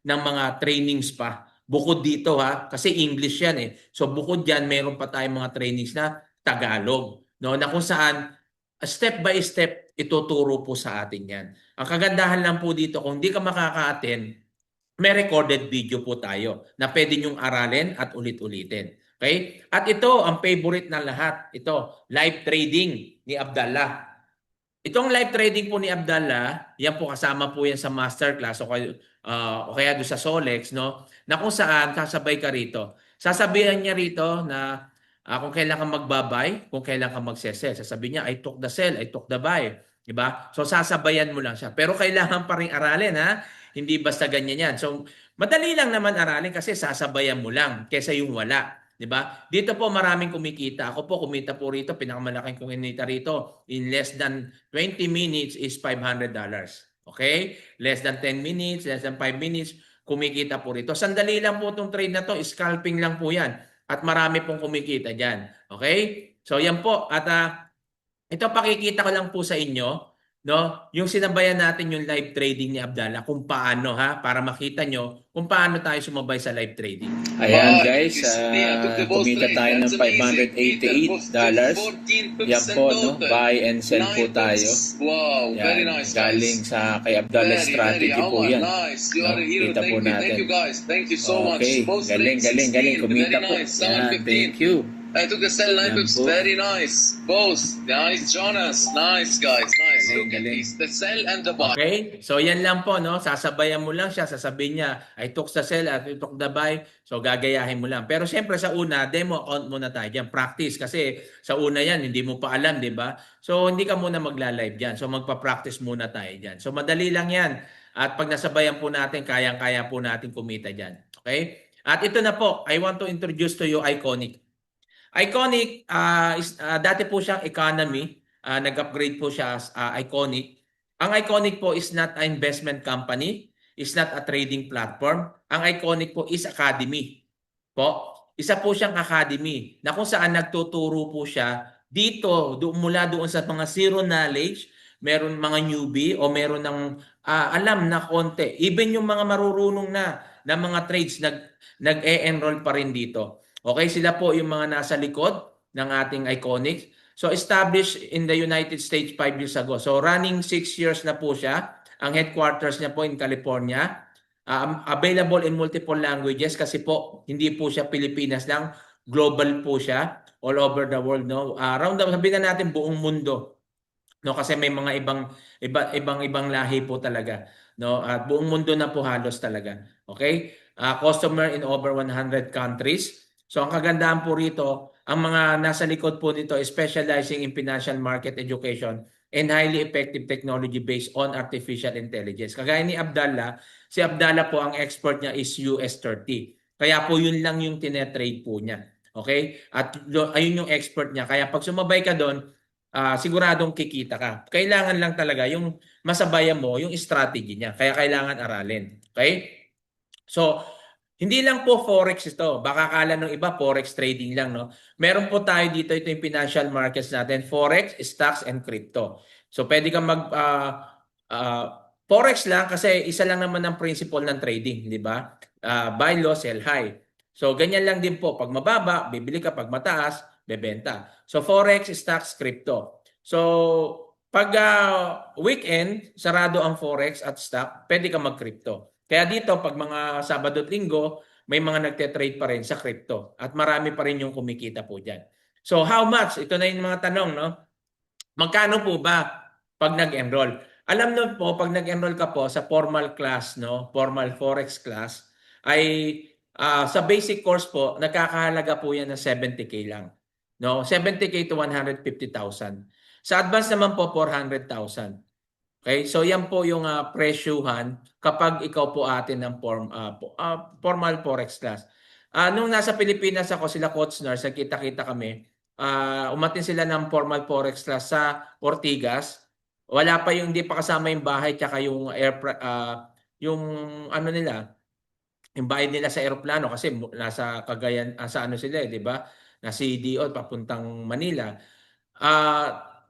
mga trainings pa. Bukod dito kasi English yan eh. So bukod diyan, meron pa tayong mga trainings na Tagalog, no, na kung saan step by step, ituturo po sa atin yan. Ang kagandahan lang po dito, kung hindi ka makaka-attend, may recorded video po tayo na pwede nyong aralin at ulit-ulitin. Okay? At ito, ang favorite ng lahat. Ito, live trading ni Abdallah. Itong live trading po ni Abdallah, yan po kasama po yan sa masterclass o kaya doon sa Solex, no? Na kung saan, kasabay ka rito. Sasabihan niya rito na kung kailan ka magbabay, kung kailan ka magsesell. Sasabihin niya, I took the sell, I took the buy. Diba? So, sasabayan mo lang siya. Pero kailangan pa rin aralin, Hindi basta ganyan yan. So, madali lang naman aralin kasi sasabayan mo lang kesa yung wala. Diba? Dito po maraming kumikita. Ako po kumita po rito, pinakamalaking kumita rito in less than 20 minutes is $500. Okay? Less than 10 minutes, less than 5 minutes, kumikita po rito. Sandali lang po itong trade na to, scalping lang po yan. At marami pong kumikita dyan. Okay? So yan po. At ito pakikita ko lang po sa inyo, no? Yung sinabayan natin yung live trading ni Abdallah kung paano para makita nyo kung paano tayo sumabay sa live trading. Ayan guys, kumita tayo ng $588. Yan po, no? Buy and sell po tayo. Wow, very nice. Galing sa kay Abdallah strategy po yan. Kita po natin. Thank you guys. Thank you so much. Okay, galing. Kumita po. Yan, thank you. I took a sell 9 Yan pips. po. Very nice. Both. Nice, Jonas. Nice, guys. Nice. Galing, Look at galing. this. The sell and the buy. Okay? So yan lang po, no? Sasabayan mo lang siya, sasabihin niya, I took the sell at I took the buy. So gagayahin mo lang. Pero siyempre sa una, demo account muna tayo dyan. Practice kasi sa una yan, hindi mo pa alam, di ba? So hindi ka muna magla-live dyan. So magpa-practice muna tayo dyan. So madali lang yan. At pag nasabayan po natin, kayang-kaya po natin kumita dyan. Okay? At ito na po, I want to introduce to you Iconic. Iconic, dati po siyang economy. Nag-upgrade po siya as Iconic. Ang Iconic po is not an investment company, is not a trading platform. Ang Iconic po is academy. Po, isa po siyang academy na kung saan nagtuturo po siya dito, mula doon sa mga zero knowledge, meron mga newbie o meron ng alam na konti. Even yung mga marurunong na mga trades, nag-e-enroll pa rin dito. Okay, sila po yung mga nasa likod ng ating Iconic. So established in the United States 5 years ago. So running 6 years na po siya. Ang headquarters niya po in California. Available in multiple languages kasi po hindi po siya Pilipinas lang, global po siya, all over the world, no. Around sabihin na natin buong mundo. No, kasi may mga ibang lahi po talaga, no. At buong mundo na po halos talaga. Okay? Customer in over 100 countries. So ang kagandahan po rito, ang mga nasa likod po nito is specializing in financial market education and highly effective technology based on artificial intelligence. Kagaya ni Abdallah, si Abdallah po ang expert niya is US30. Kaya po yun lang yung tinetrade po niya. Okay? At ayun yung expert niya. Kaya pag sumabay ka doon, siguradong kikita ka. Kailangan lang talaga yung masabayan mo yung strategy niya. Kaya kailangan aralin. Okay? So, hindi lang po forex ito. Baka akala ng iba forex trading lang, no? Meron po tayo dito, ito yung financial markets natin, forex, stocks, and crypto. So pwede kang forex lang kasi isa lang naman ang principle ng trading, di ba? Buy low, sell high. So ganyan lang din po. Pag mababa, bibili ka. Pag mataas, bebenta. So forex, stocks, crypto. So pag weekend, sarado ang forex at stock, pwede ka mag-crypto. Kaya dito, pag mga Sabado at Linggo, may mga nagte-trade pa rin sa crypto. At marami pa rin yung kumikita po dyan. So how much? Ito na yung mga tanong, no? Magkano po ba pag nag-enroll? Alam nyo po, pag nag-enroll ka po sa formal class, no? Formal forex class, ay sa basic course po, nagkakahalaga po yan ng 70K lang. No? 70K to 150,000. Sa advance naman po, 400,000. Okay, so yan po yung presyuhan kapag ikaw po atin ng formal forex class. Nung nasa Pilipinas ako, sila Coach Nars, kita-kita kami, umatin sila ng formal forex class sa Ortigas. Wala pa yung, hindi pa kasama yung bahay tsaka yung yung ano nila, yung bayad nila sa eroplano kasi nasa Cagayan, sa ano sila, di ba? Na CDO papuntang Manila.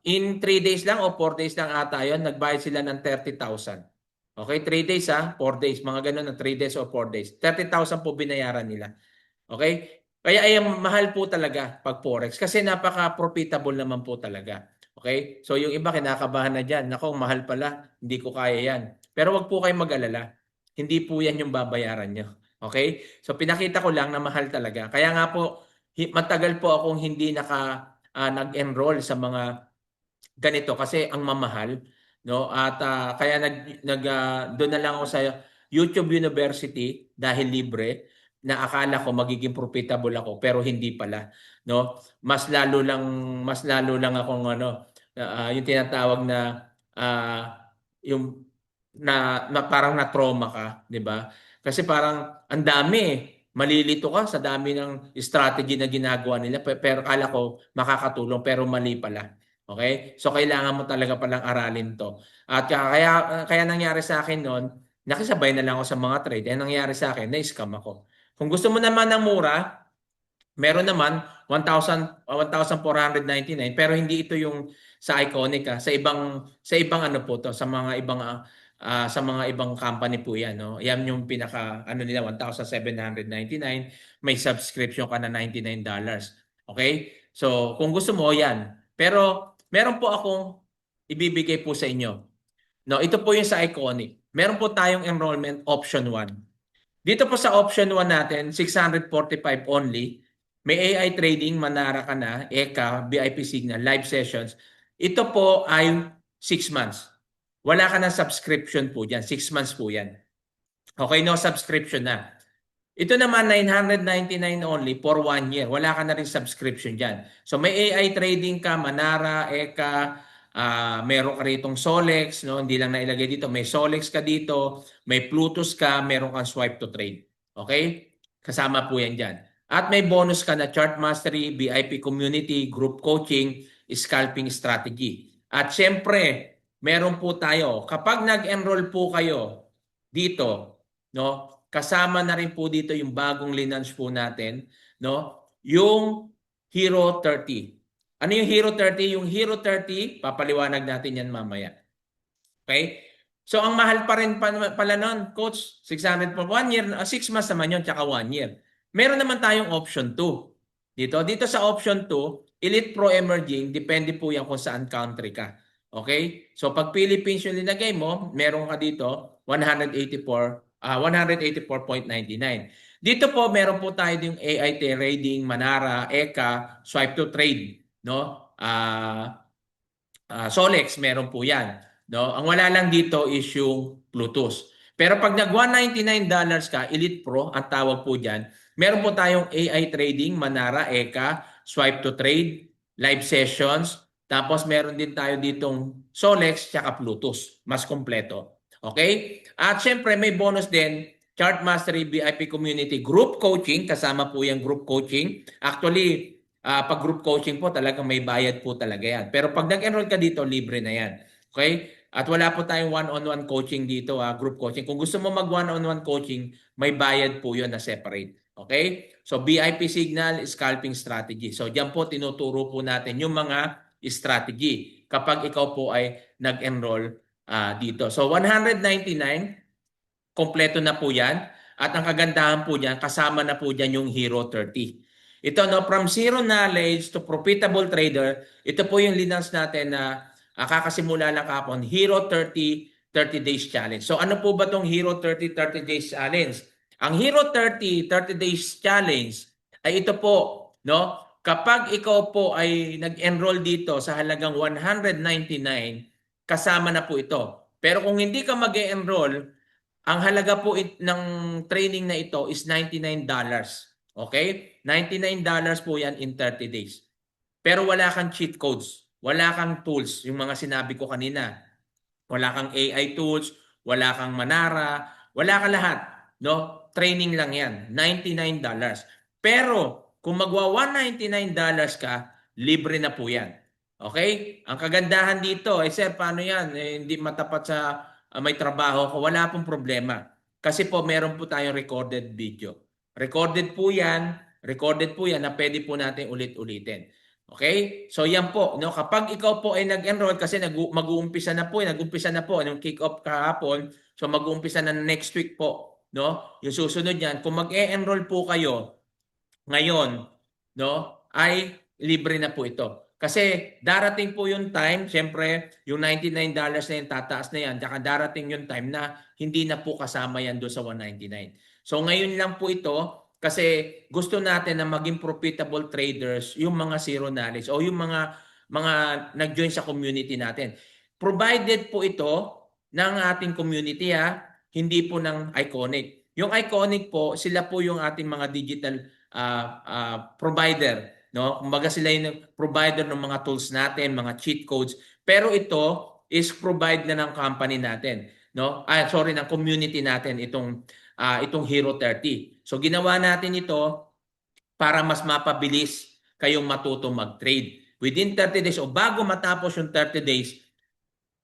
In 3 days lang o 4 days lang ata yun, nagbayad sila ng 30,000. Okay, 3 days 4 days, mga ganun, 3 days o 4 days. 30,000 po binayaran nila. Okay? Kaya ay mahal po talaga pag forex kasi napaka-profitable naman po talaga. Okay? So yung iba kinakabahan na dyan, nako mahal pala, hindi ko kaya yan. Pero wag po kayong mag-alala. Hindi po yan yung babayaran nyo. Okay? So pinakita ko lang na mahal talaga. Kaya nga po, matagal po akong hindi nag-enroll sa mga ganito kasi ang mamahal, no? At kaya doon na lang ako sa YouTube University dahil libre, na akala ko magiging profitable ako pero hindi pala, no? Mas lalo lang akong yung tinatawag na yung na parang na trauma ka, 'di ba? Kasi parang ang dami malilito ka sa dami ng strategy na ginagawa nila pero akala ko makakatulong pero mali pala. Okay? So kailangan mo talaga palang aralin 'to. At kaya nangyari sa akin noon, nakisabay na lang ako sa mga trade. Ang nangyari sa akin, na-scam ako. Kung gusto mo naman ng mura, meron naman 1,499 pero hindi ito yung sa Iconic sa ibang ano po to, sa mga ibang company po 'yan, no. Yan yung pinaka ano nila 1,799, may subscription ka na $99. Okay? So kung gusto mo 'yan. Pero meron po akong ibibigay po sa inyo. No, ito po yung sa Iconic. Meron po tayong enrollment option 1. Dito po sa option 1 natin, 645 only. may AI trading, Manara ka na, Eka, VIP Signal, live sessions. Ito po ay 6 months. Wala ka ng subscription po dyan. 6 months po yan. Okay, no subscription na. Ito naman, 999 only for 1 year. Wala ka na rin subscription dyan. So may AI trading ka, Manara, Eka, meron ka ritong Solex, no? Hindi lang nailagay dito. May Solex ka dito, may Plutus ka, meron kang swipe to trade. Okay? Kasama po yan dyan. At may bonus ka na chart mastery, VIP community, group coaching, scalping strategy. At syempre, meron po tayo, kapag nag-enroll po kayo dito, no? Kasama na rin po dito yung bagong linunch po natin, no? Yung Hero 30. Ano yung Hero 30? Yung Hero 30, papaliwanag natin yan mamaya. Okay? So ang mahal pa rin pala nun, coach, 600 for 1 year, 6 months naman yun, tsaka 1 year. Meron naman tayong option 2. Dito sa option 2, Elite Pro Emerging, depende po yan kung saan country ka. Okay? So pag Philippines yung linagay mo, meron ka dito 184.99. Dito po meron po tayo yung AI trading, Manara, Eka, swipe to trade, no? Solex meron po 'yan, no? Ang wala lang dito is yung Bluetooth. Pero pag nag $199 ka, Elite Pro ang tawag po diyan. Meron po tayong AI trading, Manara, Eka, swipe to trade, live sessions, tapos meron din tayo ditong Solex tsaka Bluetooth, mas kompleto. Okay? At syempre may bonus din, Chart Mastery VIP Community Group Coaching, kasama po yung group coaching. Actually, pag group coaching po talagang may bayad po talaga yan. Pero pag nag-enroll ka dito, libre na yan. Okay? At wala po tayong one-on-one coaching dito, group coaching. Kung gusto mo mag one-on-one coaching, may bayad po yun na separate. Okay? So VIP Signal, scalping strategy. So diyan po tinuturo po natin yung mga strategy kapag ikaw po ay nag-enroll dito. So 199, kompleto na po yan. At ang kagandahan po niyan, kasama na po diyan yung Hero 30. Ito, no, from zero knowledge to profitable trader, ito po yung linance natin na kakasimula lang kapon, Hero 30 Days Challenge. So ano po ba tong Hero 30 Days Challenge? Ang Hero 30 Days Challenge ay ito po, no? Kapag ikaw po ay nag-enroll dito sa halagang 199, kasama na po ito. Pero kung hindi ka mag-enroll, ang halaga po ng training na ito is $99. Okay? $99 po yan in 30 days. Pero wala kang cheat codes. Wala kang tools, yung mga sinabi ko kanina. Wala kang AI tools, wala kang Manara, wala kang lahat. No? Training lang yan. $99. Pero kung magwa $199 ka, libre na po yan. Okay? Ang kagandahan dito, sir, paano yan? Hindi matapat sa may trabaho ko. Wala pong problema. Kasi po, meron po tayong recorded video. Recorded po yan na pwede po natin ulit-ulitin. Okay? So yan po, no, kapag ikaw po ay nag-enroll kasi mag-uumpisa na po, yung kick-off kahapon, so mag-uumpisa na next week po, no? Yung susunod niyan, kung mag-e-enroll po kayo ngayon, no, ay libre na po ito. Kasi darating po yung time, siyempre, yung $99 na yung tataas na yan, tsaka darating yung time na hindi na po kasama yan doon sa 199. So ngayon lang po ito, kasi gusto natin na maging profitable traders yung mga zero knowledge o yung mga nag-join sa community natin. Provided po ito ng ating community, hindi po ng Iconic. Yung Iconic po, sila po yung ating mga digital provider, no? Kumbaga sila yung provider ng mga tools natin, mga cheat codes. Pero ito is provide na ng company natin, no? Ng community natin itong Hero 30. So ginawa natin ito para mas mapabilis kayong matuto mag-trade. Within 30 days o bago matapos yung 30 days,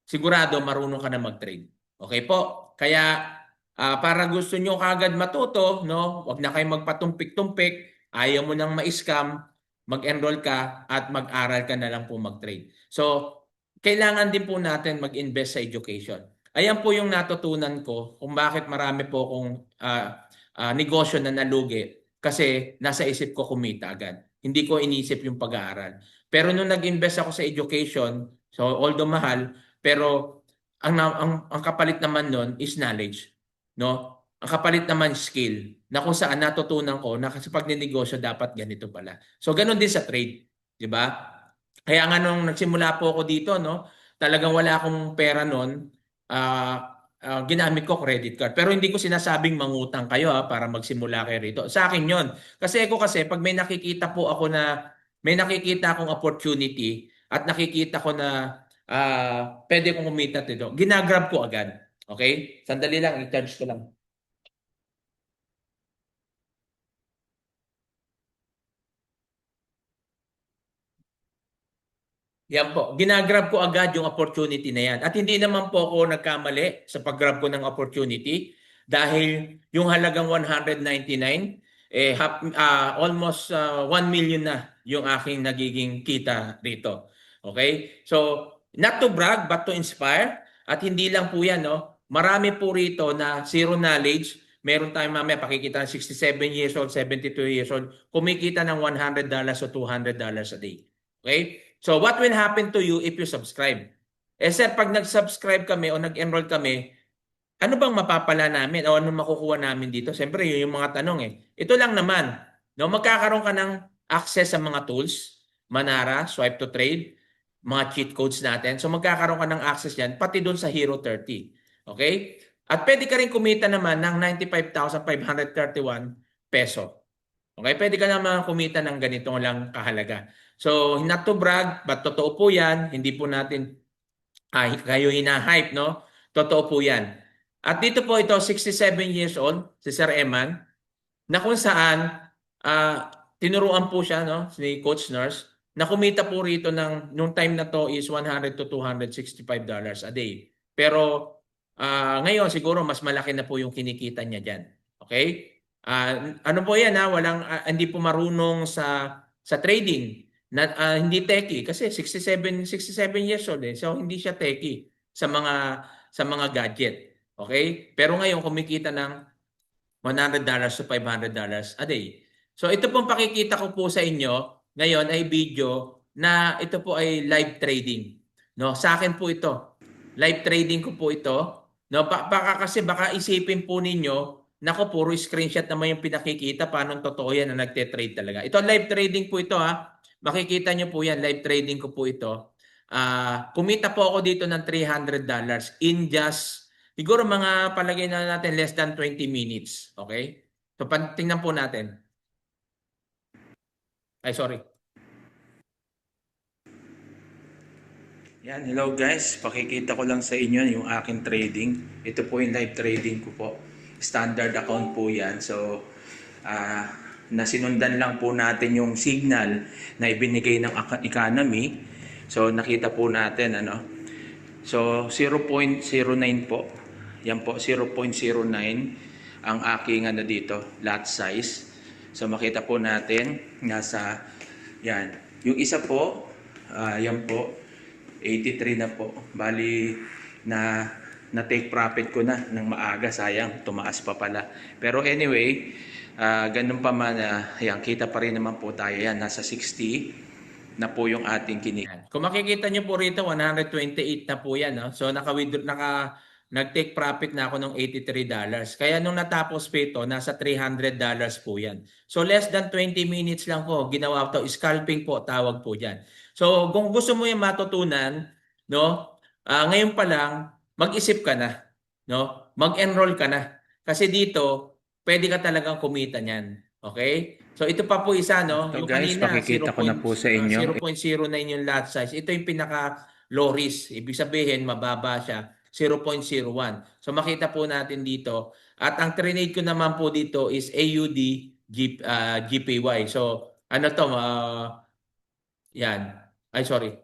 sigurado marunong ka na mag-trade. Okay po? Kaya para gusto nyo kagad matuto, no? Huwag na kayong magpatumpik-tumpik, ayaw mo nang ma-scam, mag-enroll ka at mag-aral ka na lang po mag-trade. So, kailangan din po natin mag-invest sa education. Ayan po yung natutunan ko kung bakit marami po akong negosyo na nalugi kasi nasa isip ko kumita agad. Hindi ko inisip yung pag-aaral. Pero nung nag-invest ako sa education, so although mahal, pero ang kapalit naman nun is knowledge, no? Ang kapalit naman skill na kung saan natutunan ko na kasi pag ninegosyo dapat ganito pala. So ganun din sa trade, 'di ba? Kaya nga nung nagsimula po ako dito, no, talagang wala akong pera noon. Ginamit ko credit card. Pero hindi ko sinasabing mangutang kayo para magsimula kayo rito. Sa akin 'yon. Kasi ako kasi pag may nakikita po ako na may nakikita akong opportunity at nakikita ko na pwede kong kumita dito, ginagrab ko agad. Okay? Sandali lang, i-charge ko lang. Yan po. Ginagrab ko agad yung opportunity na yan. At hindi naman po ako nagkamali sa paggrab ko ng opportunity dahil yung halagang 199, almost 1 million na yung aking nagiging kita rito. Okay? So, not to brag but to inspire. At hindi lang po yan, no? Marami po rito na zero knowledge. Meron tayong mamaya pakikita ng 67 years old, 72 years old, kumikita ng $100 o $200 a day. Okay? So what will happen to you if you subscribe? Eh sir, pag nag-subscribe kami o nag-enroll kami, ano bang mapapala namin o ano makukuha namin dito? Siyempre, yun yung mga tanong eh. Ito lang naman, no, magkakaroon ka ng access sa mga tools, Manara, Swipe to Trade, mga cheat codes natin. So magkakaroon ka ng access yan, pati doon sa Hero 30. Okay? At pwede ka rin kumita naman ng 95,531 peso. Okay? Pwede ka naman kumita ng ganito lang kahalaga. So, not to brag, but totoo po yan. Hindi po natin kayo hina-hype, no? Totoo po yan. At dito po ito, 67 years old, si Sir Eman, na kung saan tinuruan po siya, no, ni Coach Nurse, na kumita po rito ng, nung time na to is $100 to $265 a day. Pero ngayon siguro mas malaki na po yung kinikita niya dyan. Okay? Ano po yan walang, hindi po marunong sa trading. Hindi techie kasi 67 years old so hindi siya techie sa mga gadget. Okay? Pero ngayon kumikita ng $100 to $500 a day. So ito pong pakikita ko po sa inyo ngayon ay video na ito po ay live trading. No, sa akin po ito. Live trading ko po ito. No, baka isipin po ninyo, nako puro screenshot naman yung pinakikita, paano totoo yan na nagte-trade talaga. Ito live trading po ito Makikita nyo po yan, live trading ko po ito. Kumita po ako dito ng $300 in just, siguro mga palagay na natin less than 20 minutes. Okay? So, tingnan po natin. Ay, sorry. Yan, hello guys. Pakikita ko lang sa inyo yung aking trading. Ito po yung live trading ko po. Standard account po yan. So, nasinundan lang po natin yung signal na ibinigay ng economy. So nakita po natin So 0.09 po. Yan po 0.09 ang aking dito, lot size. So makita po natin nasa yan. Yung isa po yan po 83 na po. Bali na take profit ko na ng maaga, sayang tumaas pa pala. Pero anyway, ganun pa man, yan, kita pa rin naman po tayo. Yan, nasa 60 na po yung ating kinikita. Kung makikita nyo po rito, 128 na po yan. No? So, nag-take profit na ako ng $83. Kaya nung natapos po ito, nasa $300 po yan. So, less than 20 minutes lang po, ginawa ito. Scalping po, tawag po dyan. So, kung gusto mo yung matutunan, no, ngayon pa lang, mag-isip ka na. No? Mag-enroll ka na. Kasi dito, pwede ka talagang kumita niyan. Okay? So ito pa po isa, no? So yung guys, kanina, pakikita ko na po sa inyo. 0.09 yung lot size. Ito yung pinaka low risk. Ibig sabihin, mababa siya. 0.01. So makita po natin dito. At ang trade ko naman po dito is AUD GPY. So ano to? Yan. Ay, sorry.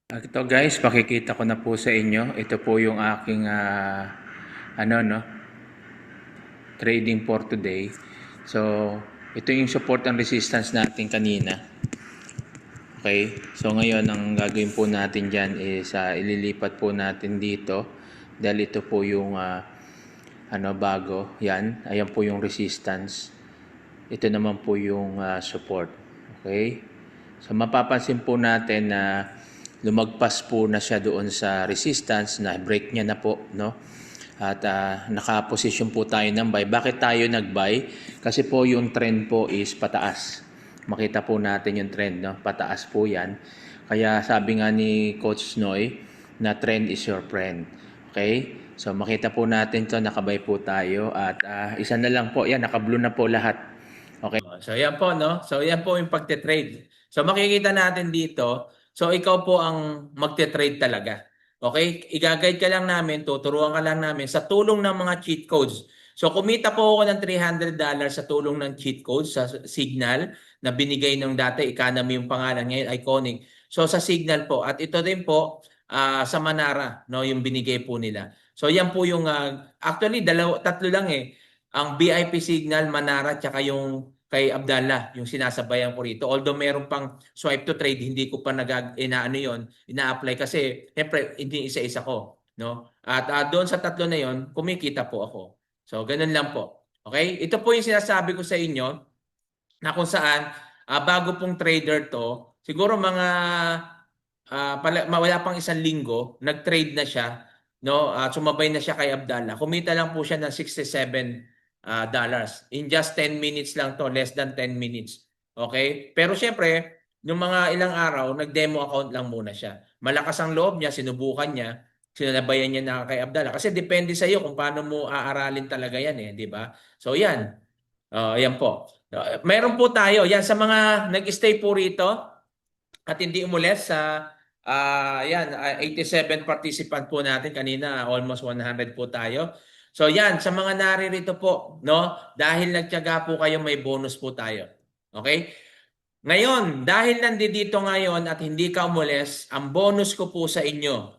Ito guys, pakikita ko na po sa inyo. Ito po yung aking trading for today. So, ito yung support and resistance natin kanina. Okay? So, ngayon, ang gagawin po natin dyan is ililipat po natin dito. Dahil ito po yung bago. Yan. Ayan po yung resistance. Ito naman po yung support. Okay? So, mapapansin po natin na lumagpas po na siya doon sa resistance na break niya na po, no? At nakaposisyon po tayo ng buy. Bakit tayo nag-buy? Kasi po yung trend po is pataas. Makita po natin yung trend, no? Pataas po yan. Kaya sabi nga ni Coach Noy na trend is your friend. Okay? So makita po natin to, nakabay po tayo at isa na lang po, yan, naka-blue na po lahat. Okay? So yan po, no? So yan po yung pagte-trade. So makikita natin dito, so ikaw po ang magte-trade talaga. Okay? I-guide ka lang namin, tuturuan ka lang namin sa tulong ng mga cheat codes. So kumita po ako ng $300 sa tulong ng cheat codes sa Signal na binigay ng dati, Economy yung pangalan, ngayon Iconic. So sa Signal po, at ito din po sa Manara, no, yung binigay po nila. So yan po yung actually tatlo lang eh. Ang VIP Signal, Manara, tsaka yung kay Abdallah, yung sinasabayan ko rito. Although meron pang swipe to trade, hindi ko pa ina-apply kasi siyempre hindi isa-isa ko, no? At doon sa tatlo na yon, kumikita po ako. So ganun lang po. Okay? Ito po yung sinasabi ko sa inyo na kung saan bago pong trader to, siguro mga wala pang isang linggo, nag-trade na siya, no? Sumabay na siya kay Abdallah. Kumita lang po siya ng $67 in just 10 minutes lang to, less than 10 minutes. Okay? Pero syempre, yung mga ilang araw, nag-demo account lang muna siya. Malakas ang loob niya, sinubukan niya, sinabayan niya na kay Abdallah. Kasi depende sa iyo kung paano mo aaralin talaga yan eh, di ba? So yan. Yan po. Meron po tayo, yan sa mga nag-stay po rito at hindi umulit sa 87 participant po natin kanina, almost 100 po tayo. So yan, sa mga naririto po, no? Dahil nagtiyaga po kayo, may bonus po tayo. Okay? Ngayon, dahil nandito ngayon at hindi ka umulis, ang bonus ko po sa inyo,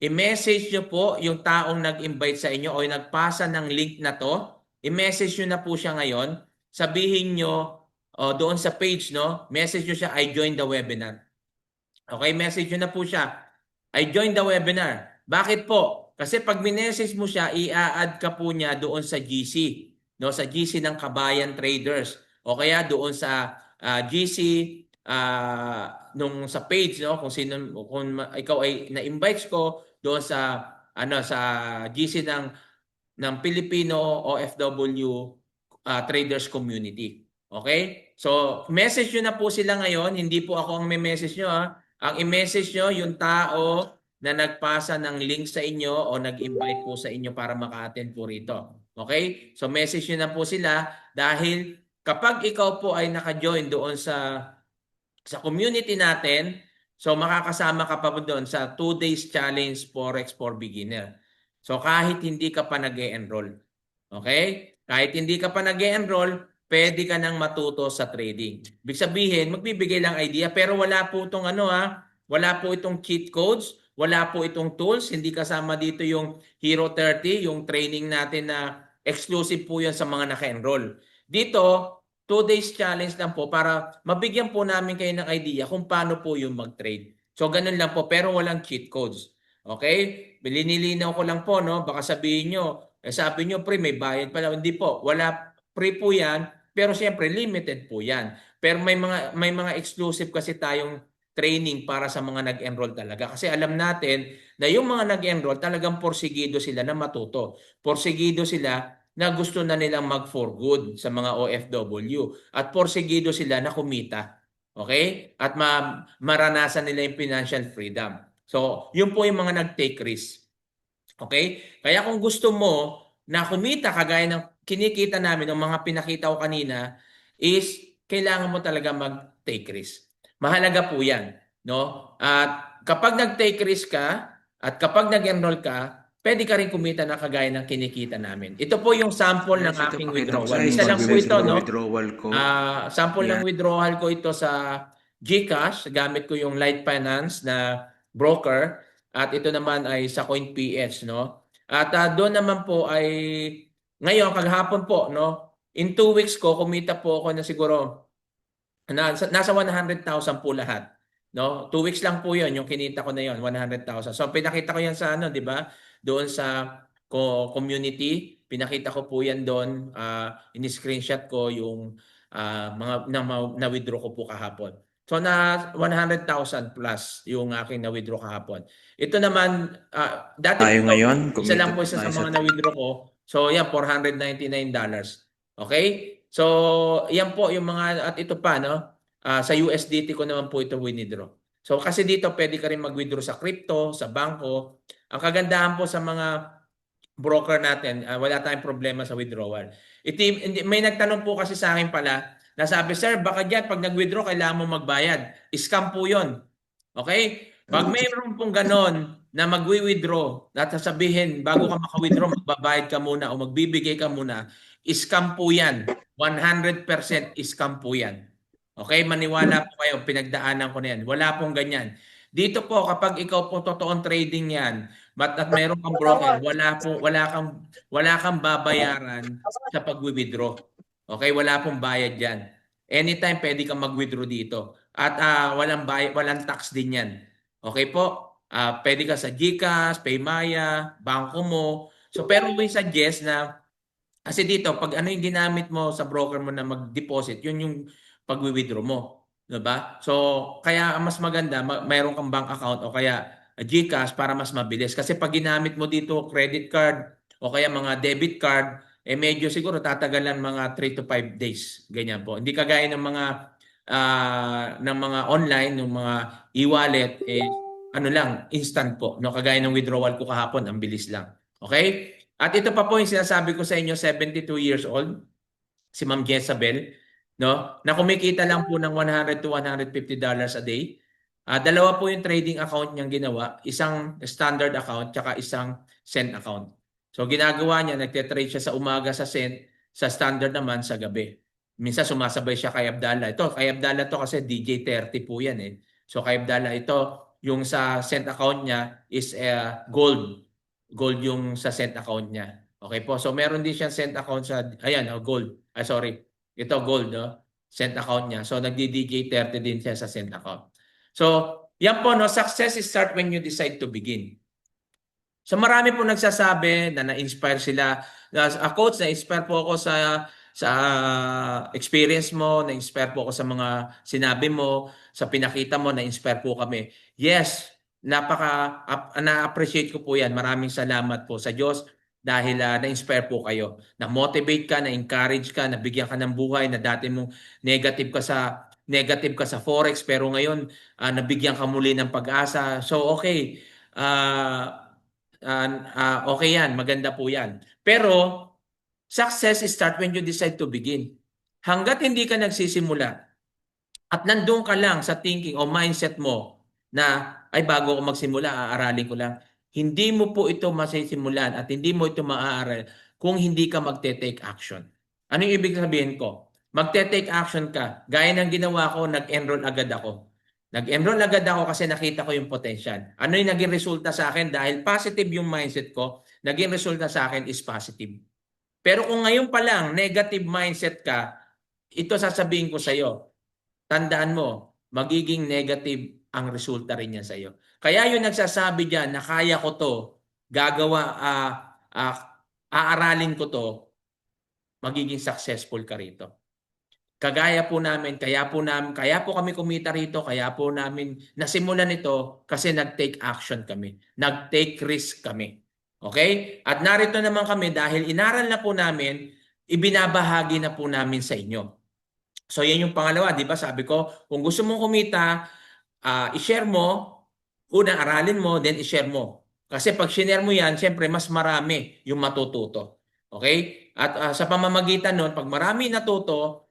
i-message nyo po yung taong nag-invite sa inyo o yung nagpasa ng link na to, i-message nyo na po siya ngayon, sabihin nyo doon sa page, no? Message nyo siya, I joined the webinar. Okay, message nyo na po siya. I joined the webinar. Bakit po? Kasi pag minessage mo siya, i-add ka po niya doon sa GC. No? Sa GC ng Kabayan Traders. O kaya doon sa GC nung sa page, no? Kung sino, kung ikaw ay na-invite ko doon sa sa GC ng Filipino OFW Traders Community. Okay? So, message nyo na po sila ngayon. Hindi po ako ang may message nyo Ang i-message nyo yung tao na nagpasa ng link sa inyo o nag-invite po sa inyo para maka-attend po rito. Okay? So message nyo na po sila dahil kapag ikaw po ay naka-join doon sa community natin, so makakasama ka pa po doon sa 2 days challenge Forex for beginner. So kahit hindi ka pa nag-e-enroll. Okay? Kahit hindi ka pa nag-e-enroll, pwede ka nang matuto sa trading. Ibig sabihin, magbibigay lang idea pero wala po itong wala po itong cheat codes, wala po itong tools, hindi kasama dito yung Hero 30, yung training natin na exclusive po yan sa mga naka-enroll. Dito, 2 days challenge lang po para mabigyan po namin kayo ng idea kung paano po yung mag-trade. So ganun lang po pero walang cheat codes. Okay? Linilinaw ko lang po, no? Baka sabihin nyo, sabi nyo, pre, may bayad pala. Hindi po. Wala, free po yan. Pero siyempre, limited po yan. Pero may mga exclusive kasi tayong training para sa mga nag-enroll talaga. Kasi alam natin na yung mga nag-enroll talagang porsigido sila na matuto. Porsigido sila na gusto na nilang mag-for good sa mga OFW. At porsigido sila na kumita. Okay? At maranasan nila yung financial freedom. So, yun po yung mga nag-take risk. Okay? Kaya kung gusto mo na kumita kagaya ng kinikita namin, ng mga pinakita ko kanina, is kailangan mo talaga mag-take risk. Mahalaga po yan. No? At kapag nag-take risk ka, at kapag nag-enroll ka, pwede ka rin kumita na kagaya ng kinikita namin. Ito po yung sample ng aking withdrawal. Isa lang po ito, no? Sample ng withdrawal ko ito sa GCash. Gamit ko yung Light Finance na broker. At ito naman ay sa CoinPH, no? At doon naman po ay ngayon kagahapon po, no? In 2 weeks ko kumita po ako na siguro nasa 100,000 po lahat, no? 2 weeks lang po 'yon, yung kinita ko na 'yon, 100,000. So pinakita ko 'yan sa 'di ba? Doon sa community, pinakita ko po 'yan doon, ini-screenshot ko yung mga na-withdraw ko po kahapon. So na 100,000 plus yung aking na-withdraw kahapon. Ito naman, dati Tayo po, ngayon, isa lang committed po isa sa tayo sa mga na-withdraw ko. So yan, $499. Okay? So yan po yung mga, at ito pa, no? Sa USDT ko naman po ito withdraw. So kasi dito pwede ka rin mag-withdraw sa crypto, sa bangko. Ang kagandahan po sa mga broker natin, wala tayong problema sa withdrawal. May nagtanong po kasi sa akin pala, nasabi, sir, baka dyan, pag nag-withdraw, kailangan mo magbayad. Scam po yun. Okay? Pag mayroon pong ganon na mag-withdraw, at sasabihin, bago ka maka-withdraw, magbabayad ka muna o magbibigay ka muna, scam po yan. 100% scam po yan. Okay? Maniwala po kayo, pinagdaanan ko na yan. Wala pong ganyan. Dito po, kapag ikaw po totoong trading yan, at meron kang broker, wala kang babayaran sa pag-withdraw. Okay, wala pong bayad diyan. Anytime pwede kang mag-withdraw dito. At walang tax din 'yan. Okay po? Pwede ka sa GCash, Paymaya, bangko mo. So pero we suggest na kasi dito pag ano yung ginamit mo sa broker mo na mag-deposit, yun yung pag-withdraw mo, 'di ba? So kaya mas maganda mayroon kang bank account o kaya GCash para mas mabilis. Kasi pag ginamit mo dito credit card o kaya mga debit card, medyo siguro tatagalan mga 3 to 5 days. Ganyan po. Hindi kagaya ng mga online, ng mga e-wallet, ano lang, instant po. No? Kagaya ng withdrawal ko kahapon, ang bilis lang. Okay? At ito pa po yung sinasabi ko sa inyo, 72 years old, si Ma'am Jezabel, no? Na kumikita lang po ng $100 to $150 a day. Dalawa po yung trading account niyang ginawa, isang standard account tsaka isang cent account. So ginagawa niya, nagte-trade siya sa umaga sa cent, sa standard naman sa gabi. Minsan sumasabay siya kay Abdallah. Ito, kay Abdallah to kasi DJ30 po yan eh. So kay Abdallah ito, yung sa cent account niya is gold. Gold yung sa cent account niya. Okay po. So meron din siyang cent account sa, ayan, gold. Sorry. Ito gold, no? Cent account niya. So nagdi-DJ30 din siya sa cent account. So, yan po, no? Success is start when you decide to begin. So marami po nagsasabi na na-inspire sila. Coach, na-inspire po ako sa experience mo, na-inspire po ako sa mga sinabi mo, sa pinakita mo, na-inspire po kami. Yes, na-appreciate ko po yan. Maraming salamat po sa Diyos dahil na-inspire po kayo. Na-motivate ka, na-encourage ka, nabigyan ka ng buhay na dati mong negative ka sa Forex pero ngayon nabigyan ka muli ng pag-asa. So okay. Okay yan, maganda po yan. Pero success is start when you decide to begin. Hanggat hindi ka nagsisimula at nandun ka lang sa thinking o mindset mo na ay bago ako magsimula, aaralin ko lang. Hindi mo po ito masisimulan at hindi mo ito maaaral kung hindi ka magte-take action. Ano yung ibig sabihin ko? Magte-take action ka. Gaya ng ginawa ko, nag-enroll agad ako. Nag-enroll agad ako kasi nakita ko yung potential. Ano yung naging resulta sa akin? Dahil positive yung mindset ko, naging resulta sa akin is positive. Pero kung ngayon pa lang negative mindset ka, ito sasabihin ko sa iyo, tandaan mo, magiging negative ang resulta rin yan sa iyo. Kaya yung nagsasabi diyan na kaya ko to, gagawa, aaralin ko to, magiging successful ka rito. Kagaya po namin, kaya po kami kumita rito, kaya po namin nasimulan ito kasi nag-take action kami. Nag-take risk kami. Okay? At narito naman kami dahil inaral na po namin, ibinabahagi na po namin sa inyo. So yan yung pangalawa, di ba? Sabi ko, kung gusto mong kumita, i-share mo, unang aralin mo, then i-share mo. Kasi pag share mo yan, syempre mas marami yung matututo. Okay? At sa pamamagitan nun, pag marami natuto,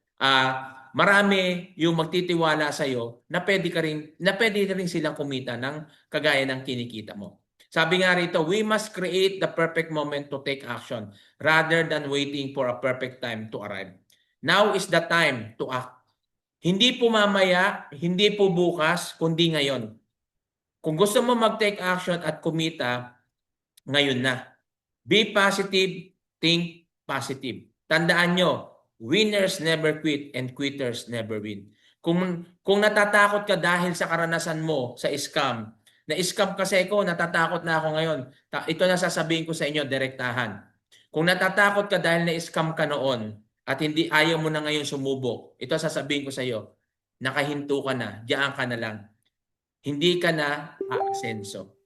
marami yung magtitiwala sa iyo na pwede rin silang kumita ng kagaya ng kinikita mo. Sabi nga rito, we must create the perfect moment to take action rather than waiting for a perfect time to arrive. Now is the time to act. Hindi po mamaya, hindi po bukas, kundi ngayon. Kung gusto mo mag-take action at kumita, ngayon na. Be positive, think positive. Tandaan nyo, winners never quit and quitters never win. Kung natatakot ka dahil sa karanasan mo sa scam, na-scam kasi ako, natatakot na ako ngayon. Ito na sasabihin ko sa inyo, direktahan. Kung natatakot ka dahil na-scam ka noon at hindi ayaw mo na ngayon sumubok, ito sasabihin ko sa iyo, nakahinto ka na, diyan ka na lang. Hindi ka na aasenso.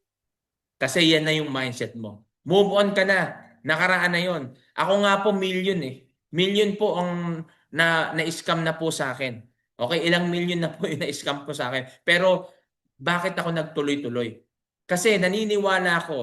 Kasi yan na yung mindset mo. Move on ka na. Nakaraan na yon. Ako nga po million eh. Million po ang na-scam na po sa akin. Okay, ilang million na po yung na-scam po sa akin. Pero bakit ako nagtuloy-tuloy? Kasi naniniwala ako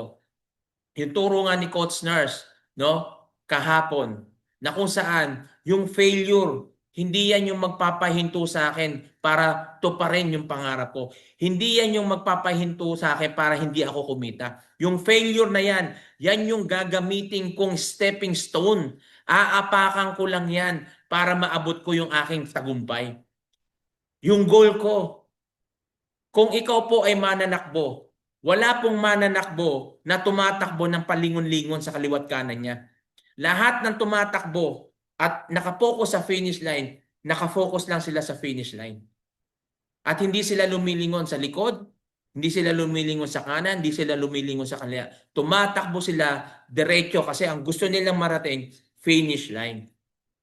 yung turo nga ni Coach Nurse, no? Kahapon, na kung saan yung failure, hindi yan yung magpapahinto sa akin para tuparin yung pangarap ko. Hindi yan yung magpapahinto sa akin para hindi ako kumita. Yung failure na yan, yan yung gagamitin kong stepping stone. Aapakan ko lang yan para maabot ko yung aking tagumpay. Yung goal ko, kung ikaw po ay mananakbo, wala pong mananakbo na tumatakbo ng palingon-lingon sa kaliwat kanan niya. Lahat ng tumatakbo at nakapokus sa finish line, nakafocus lang sila sa finish line. At hindi sila lumilingon sa likod, hindi sila lumilingon sa kanan, hindi sila lumilingon sa kaliwa. Tumatakbo sila diretso kasi ang gusto nilang marating, finish line.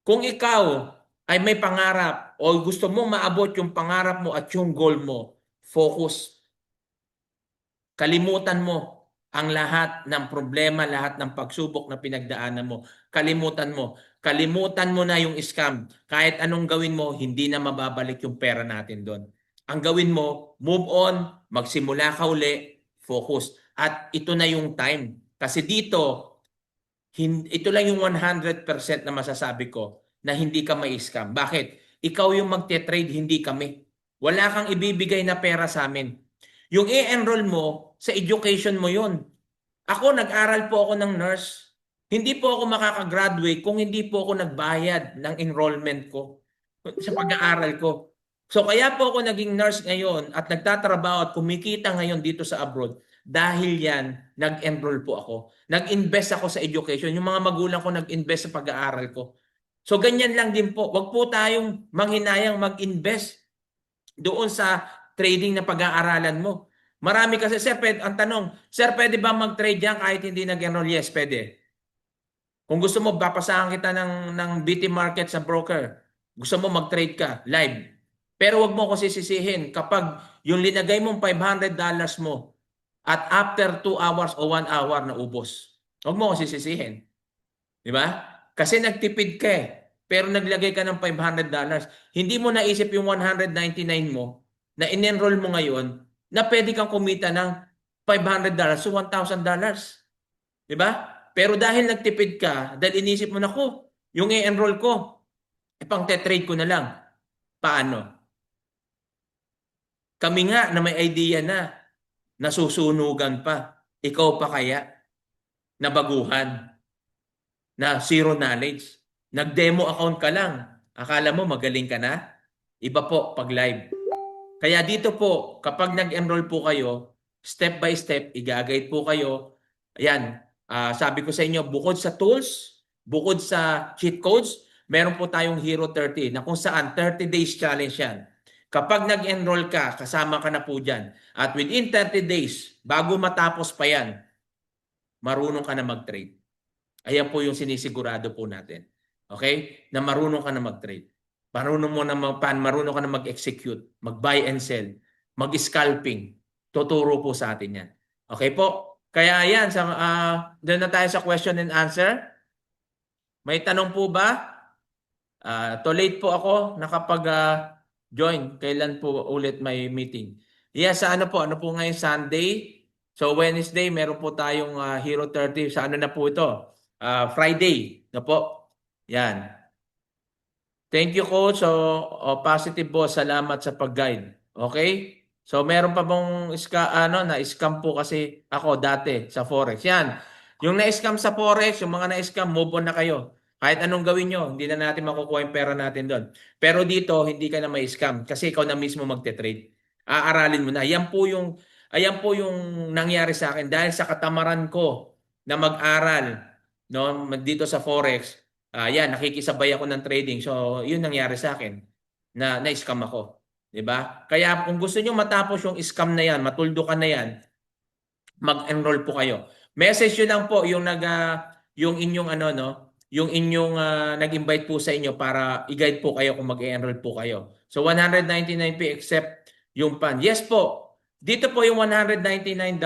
Kung ikaw ay may pangarap o gusto mong maabot yung pangarap mo at yung goal mo, focus. Kalimutan mo ang lahat ng problema, lahat ng pagsubok na pinagdaanan mo. Kalimutan mo. Kalimutan mo na yung scam. Kahit anong gawin mo, hindi na mababalik yung pera natin doon. Ang gawin mo, move on, magsimula ka uli, focus. At ito na yung time. Kasi dito, ito lang yung 100% na masasabi ko na hindi ka mai-scam. Bakit? Ikaw yung magte-trade, hindi kami. Wala kang ibibigay na pera sa amin. Yung i-enroll mo, sa education mo yun. Ako, nag-aral po ako ng nurse. Hindi po ako makakagraduate kung hindi po ako nagbayad ng enrollment ko sa pag-aaral ko. So kaya po ako naging nurse ngayon at nagtatrabaho at kumikita ngayon dito sa abroad dahil yan, nag-enroll po ako. Nag-invest ako sa education. Yung mga magulang ko nag-invest sa pag-aaral ko. So ganyan lang din po. Huwag po tayong manghinayang mag-invest doon sa trading na pag-aaralan mo. Marami kasi, sir, ang tanong, sir, pwede ba mag-trade yan kahit hindi nag-enroll? Yes, pwede. Kung gusto mo, papasahan kita ng BT market sa broker. Gusto mo mag-trade ka, live. Pero wag mo ko sisisihin kapag yung linagay mong $500 mo at after 2 hours o 1 hour na ubos. Wag mo ko sisisihin. Di ba? Kasi nagtipid ka eh. Pero naglagay ka ng $500. Hindi mo naisip yung 199 mo na in-enroll mo ngayon na pwede kang kumita ng $500 to $1,000. Di ba? Pero dahil nagtipid ka, dahil inisip mo na ko, yung i-enroll ko, ipang te-trade ko na lang. Paano? Kami nga na may idea na, nasusunugan pa. Ikaw pa kaya? Na baguhan? Na zero knowledge? Nag-demo account ka lang. Akala mo magaling ka na? Iba po pag live. Kaya dito po, kapag nag-enroll po kayo, step by step, i-guide po kayo. Ayan, sabi ko sa inyo, bukod sa tools, bukod sa cheat codes, meron po tayong Hero 30 na kung saan 30 days challenge yan. Kapag nag-enroll ka, kasama ka na po dyan. At within 30 days, bago matapos pa yan, marunong ka na mag-trade. Ayan po yung sinisigurado po natin. Okay? Na marunong ka na mag-trade. Marunong ka na mag-execute, mag-buy and sell, mag-scalping. Tuturo po sa atin yan. Okay po? Kaya yan, doon na tayo sa question and answer. May tanong po ba? Too late po ako nakapag-join. Kailan po ulit may meeting? Yes, sa ano po ngayon Sunday? So Wednesday, meron po tayong Hero 30. Sa ano na po ito? Friday. Na po? Yan. Thank you, Coach. So, positive boss. Salamat sa pag-guide. Okay? So, meron pa bang na-scam po kasi ako dati sa Forex. Yan. Yung na-scam sa Forex, yung mga na-scam, move on na kayo. Kahit anong gawin nyo, hindi na natin makukuha yung pera natin doon. Pero dito, hindi ka na may scam kasi ikaw na mismo magte-trade. Aaralin mo na. Ayan po yung nangyari sa akin dahil sa katamaran ko na mag-aral dito sa Forex. Yan, nakikisabay ako ng trading. So, yun nangyari sa akin na na-scam ako. 'Di ba? Kaya kung gusto niyo matapos yung scam na yan, matuldukan na yan, mag-enroll po kayo. Message yun lang po yung yung inyong yung inyong nag-invite po sa inyo para i-guide po kayo kung mag-enroll po kayo. So 199 po except yung pan. Yes po. Dito po yung $199,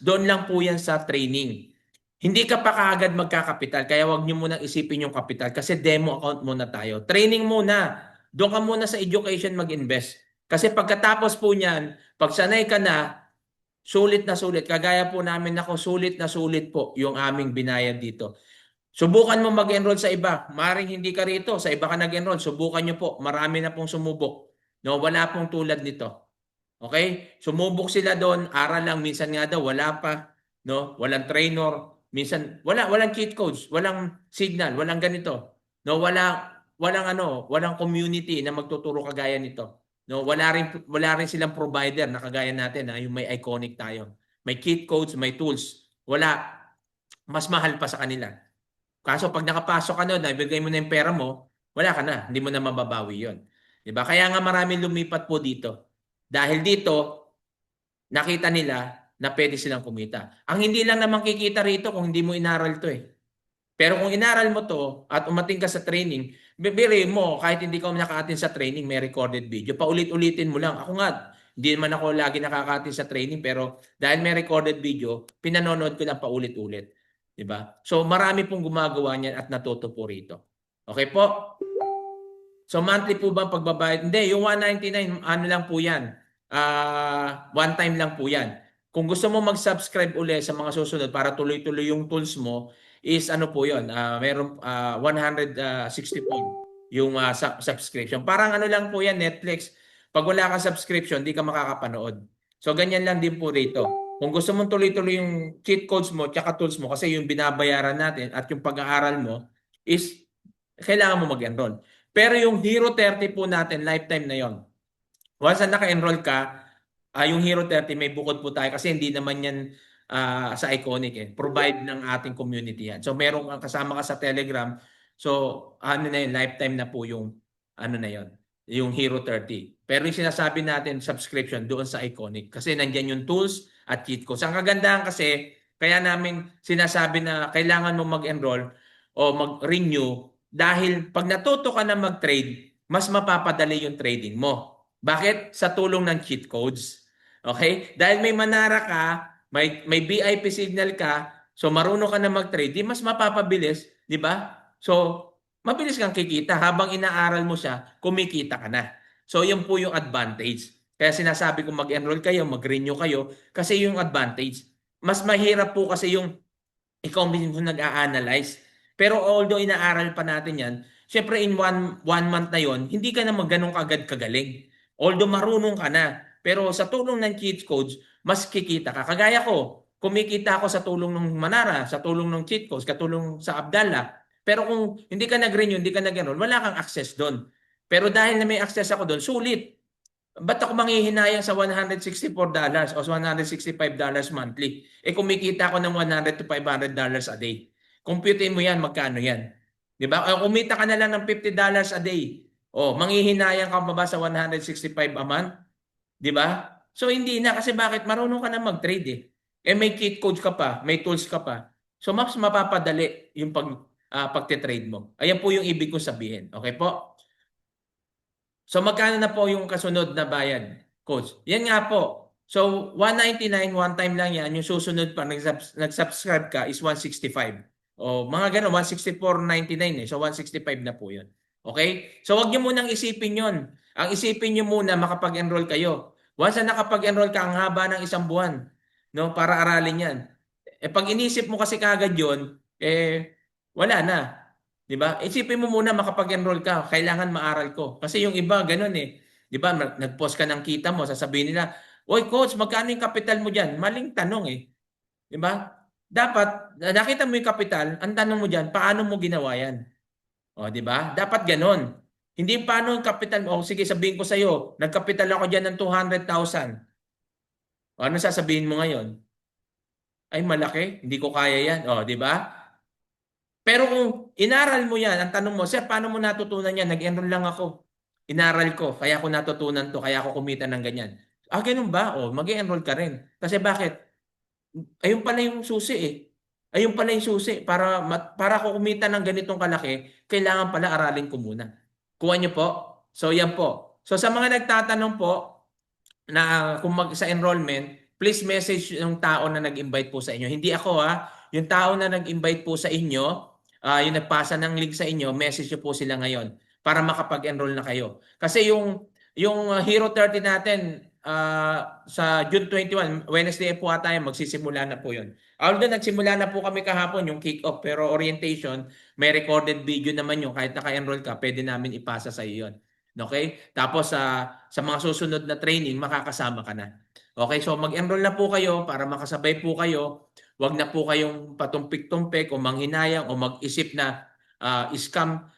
doon lang po yan sa training. Hindi ka pa kaagad magkakapital, kaya wag niyo munang isipin yung kapital kasi demo account muna tayo. Training muna. Doon ka muna sa education mag-invest. Kasi pagkatapos po niyan, pag sanay ka na, sulit na sulit. Kagaya po namin ako, sulit na sulit po yung aming binayad dito. Subukan mo mag-enroll sa iba. Maring hindi ka rito, sa iba ka nag-enroll. Subukan nyo po. Marami na pong sumubok. No, wala pong tulad nito. Okay? Sumubok sila doon, aral lang. Minsan nga daw, wala pa. No? Walang trainer. Minsan, walang cheat codes. Walang signal. Walang ganito. No? Walang community na magtuturo kagaya nito. No, wala rin silang provider na kagaya natin, yung may Iconic tayo. May cheat codes, may tools. Wala. Mas mahal pa sa kanila. Kaso pag nakapasok ka doon, nabigay mo na yung pera mo, wala ka na. Hindi mo na mababawi yon. Diba? Kaya nga maraming lumipat po dito. Dahil dito, nakita nila na pwede silang kumita. Ang hindi lang naman kikita rito kung hindi mo inaral to eh. Pero kung inaral mo to at umating ka sa training, bibiri mo kahit hindi ka nakaka-attend sa training, may recorded video. Paulit-ulitin mo lang. Ako nga, hindi naman ako lagi nakaka-attend sa training pero dahil may recorded video, pinanonood ko lang paulit-ulit. 'Di ba? So marami pong gumagawa niyan at natuto po rito. Okay po? So monthly po ba ang pagbabayad? Hindi, yung 199 ano lang po 'yan. One time lang po 'yan. Kung gusto mo mag-subscribe uli sa mga susunod para tuloy-tuloy yung tools mo, is ano po 'yon, meron 160 po yung subscription. Parang ano lang po 'yan, Netflix. Pag wala kang subscription, di ka makakapanood. So ganyan lang din po rito. Kung gusto mong tuloy-tuloy yung cheat codes mo tsaka tools mo kasi yung binabayaran natin at yung pag-aaral mo is kailangan mo mag-enroll. Pero yung Hero 30 po natin, lifetime na 'yon. Once na naka-enroll ka, yung Hero 30 may bukod po tayo kasi hindi naman yan sa Iconic eh. Provide ng ating community yan. So meron kang kasama ka sa Telegram. So ano na yun, lifetime na po yung ano na yun, yung Hero 30. Pero yung sinasabi natin subscription doon sa Iconic kasi nandiyan yung tools at cheat codes. Ang kagandahan kasi kaya namin sinasabi na kailangan mo mag-enroll o mag-renew dahil pag natuto ka na mag-trade, mas mapapadali yung trading mo. Bakit? Sa tulong ng cheat codes. Okay? Dahil may Manara ka, may VIP signal ka, so marunong ka na mag-trade, di mas mapapabilis, di ba? So, mabilis kang kikita. Habang inaaral mo siya, kumikita ka na. So, yun po yung advantage. Kaya sinasabi ko mag-enroll kayo, mag-renew kayo, kasi yung advantage. Mas mahirap po kasi yung ikaw mismo nag-a-analyze. Pero although inaaral pa natin yan, syempre in one month na yon, hindi ka na ganun kagad kagaling. Although marunong ka na, pero sa tulong ng cheat codes, mas kikita ka. Kagaya ko, kumikita ako sa tulong ng Manara, sa tulong ng cheat codes, katulong sa Abdallah. Pero kung hindi ka nag-renew, hindi ka nag-enroll, wala kang access doon. Pero dahil na may access ako doon, sulit. Ba't ako manghihinayang sa $164 o $165 monthly? Eh kumikita ako ng $100 to $500 a day. Computein mo yan, magkano yan? Di ba? Kumita ka na lang ng $50 a day. O, manghihinayang ka pa ba sa 165 a month? Di ba? So hindi na kasi bakit? Marunong ka na mag-trade eh. Eh may cheat codes ka pa, may tools ka pa. So mas mapapadali yung pagte-trade mo. Ayan po yung ibig ko sabihin. Okay po? So magkano na po yung kasunod na bayad, coach? Yan nga po. So 199 one time lang yan. Yung susunod pa nag-subscribe ka is 165. O mga ganun 164.99 eh. So 165 na po 'yun. Okay? So wag niyo munang isipin 'yon. Ang isipin niyo muna makapag-enroll kayo. Once na nakapag-enroll ka ang haba ng isang buwan, no, para aralin 'yan. Eh pag inisip mo kasi kagad 'yon, eh wala na. 'Di ba? Isipin mo muna makapag-enroll ka, kailangan maaral ko. Kasi yung iba ganun eh. 'Di ba? Nag-post ka ng kita mo, sasabihin nila, "Oy coach, magkano yung kapital mo diyan?" Maling tanong eh. 'Di ba? Dapat nakita mo yung kapital, ang tanong mo diyan, paano mo ginawa 'yan? O, 'di ba? Dapat ganoon. Hindi paano yung kapital mo. O sige, sabihin ko sa iyo, nagkapital ako diyan ng 200,000. O ano sasabihin mo ngayon? Ay malaki, hindi ko kaya 'yan. O, 'di ba? Pero kung inaral mo 'yan, ang tanong mo, "Sir, paano mo natutunan 'yan?" Nag-enroll lang ako. Inaral ko, kaya ako natutunan 'to, kaya ako kumita ng ganyan. Ah, ganun ba? O, mag-enroll ka rin. Kasi bakit? Ayun pala yung susi eh. Ayun pala yung susi. Para ako kumita ng ganitong kalaki, kailangan pala aralin ko muna. Kuha niyo po. So yan po. So sa mga nagtatanong po na kung sa enrollment, please message yung tao na nag-invite po sa inyo. Hindi ako ha. Yung tao na nag-invite po sa inyo, yung nagpasa ng link sa inyo, message nyo po sila ngayon para makapag-enroll na kayo. Kasi yung Hero 30 natin sa June 21, Wednesday po ata yun, magsisimula na po yun. Although nagsimula na po kami kahapon yung kick-off, pero orientation, may recorded video naman yun. Kahit naka-enroll ka, pwede namin ipasa sa iyo yun. Okay? Tapos sa mga susunod na training, makakasama ka na. Okay? So mag-enroll na po kayo para makasabay po kayo. Huwag na po kayong patumpik-tumpik o manghinayang o mag-isip na scam.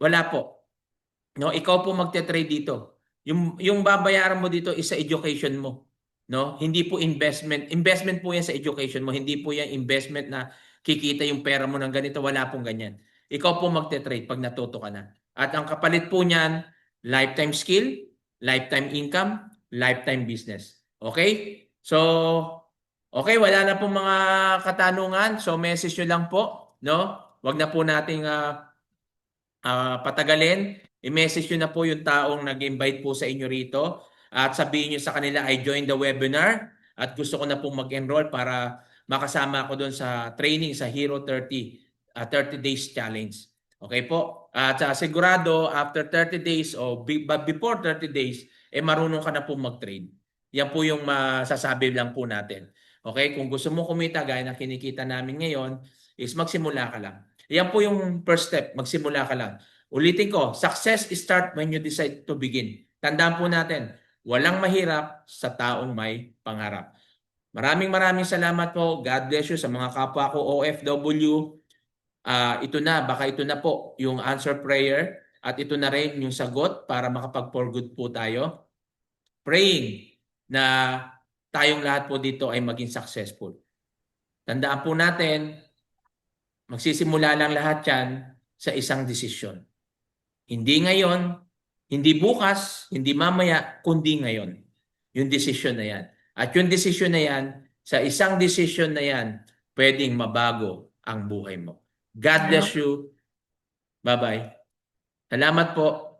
Wala po. No, ikaw po magte-trade dito. Yung babayaran mo dito is sa education mo. No? Hindi po investment. Investment po 'yan sa education mo. Hindi po 'yan investment na kikita yung pera mo ng ganito. Wala pong ganyan. Ikaw po magte-trade pag natuto ka na. At ang kapalit po niyan, lifetime skill, lifetime income, lifetime business. Okay? So, okay, wala na pong mga katanungan. So, message nyo lang po, no? Wag na po nating patagalin. I-message nyo na po yung taong nag-invite po sa inyo rito at sabihin nyo sa kanila, I joined the webinar at gusto ko na pong mag-enroll para makasama ako doon sa training sa Hero 30, 30 Days Challenge. Okay po? At sigurado, after 30 days o before 30 days, marunong ka na po mag-trade. Yan po yung masasabi lang po natin. Okay? Kung gusto mo kumita, gaya ng kinikita namin ngayon, is magsimula ka lang. Yan po yung first step, magsimula ka lang. Ulitin ko, success start when you decide to begin. Tandaan po natin, walang mahirap sa taong may pangarap. Maraming salamat po. God bless you sa mga kapwa ko OFW. Baka ito na po yung answer prayer at ito na rin yung sagot para makapag-for good po tayo. Praying na tayong lahat po dito ay maging successful. Tandaan po natin, magsisimula lang lahat yan sa isang desisyon. Hindi ngayon, hindi bukas, hindi mamaya, kundi ngayon. Yung desisyon na yan. At yung desisyon na yan, sa isang desisyon na yan, pwedeng mabago ang buhay mo. God bless you. Bye-bye. Salamat po.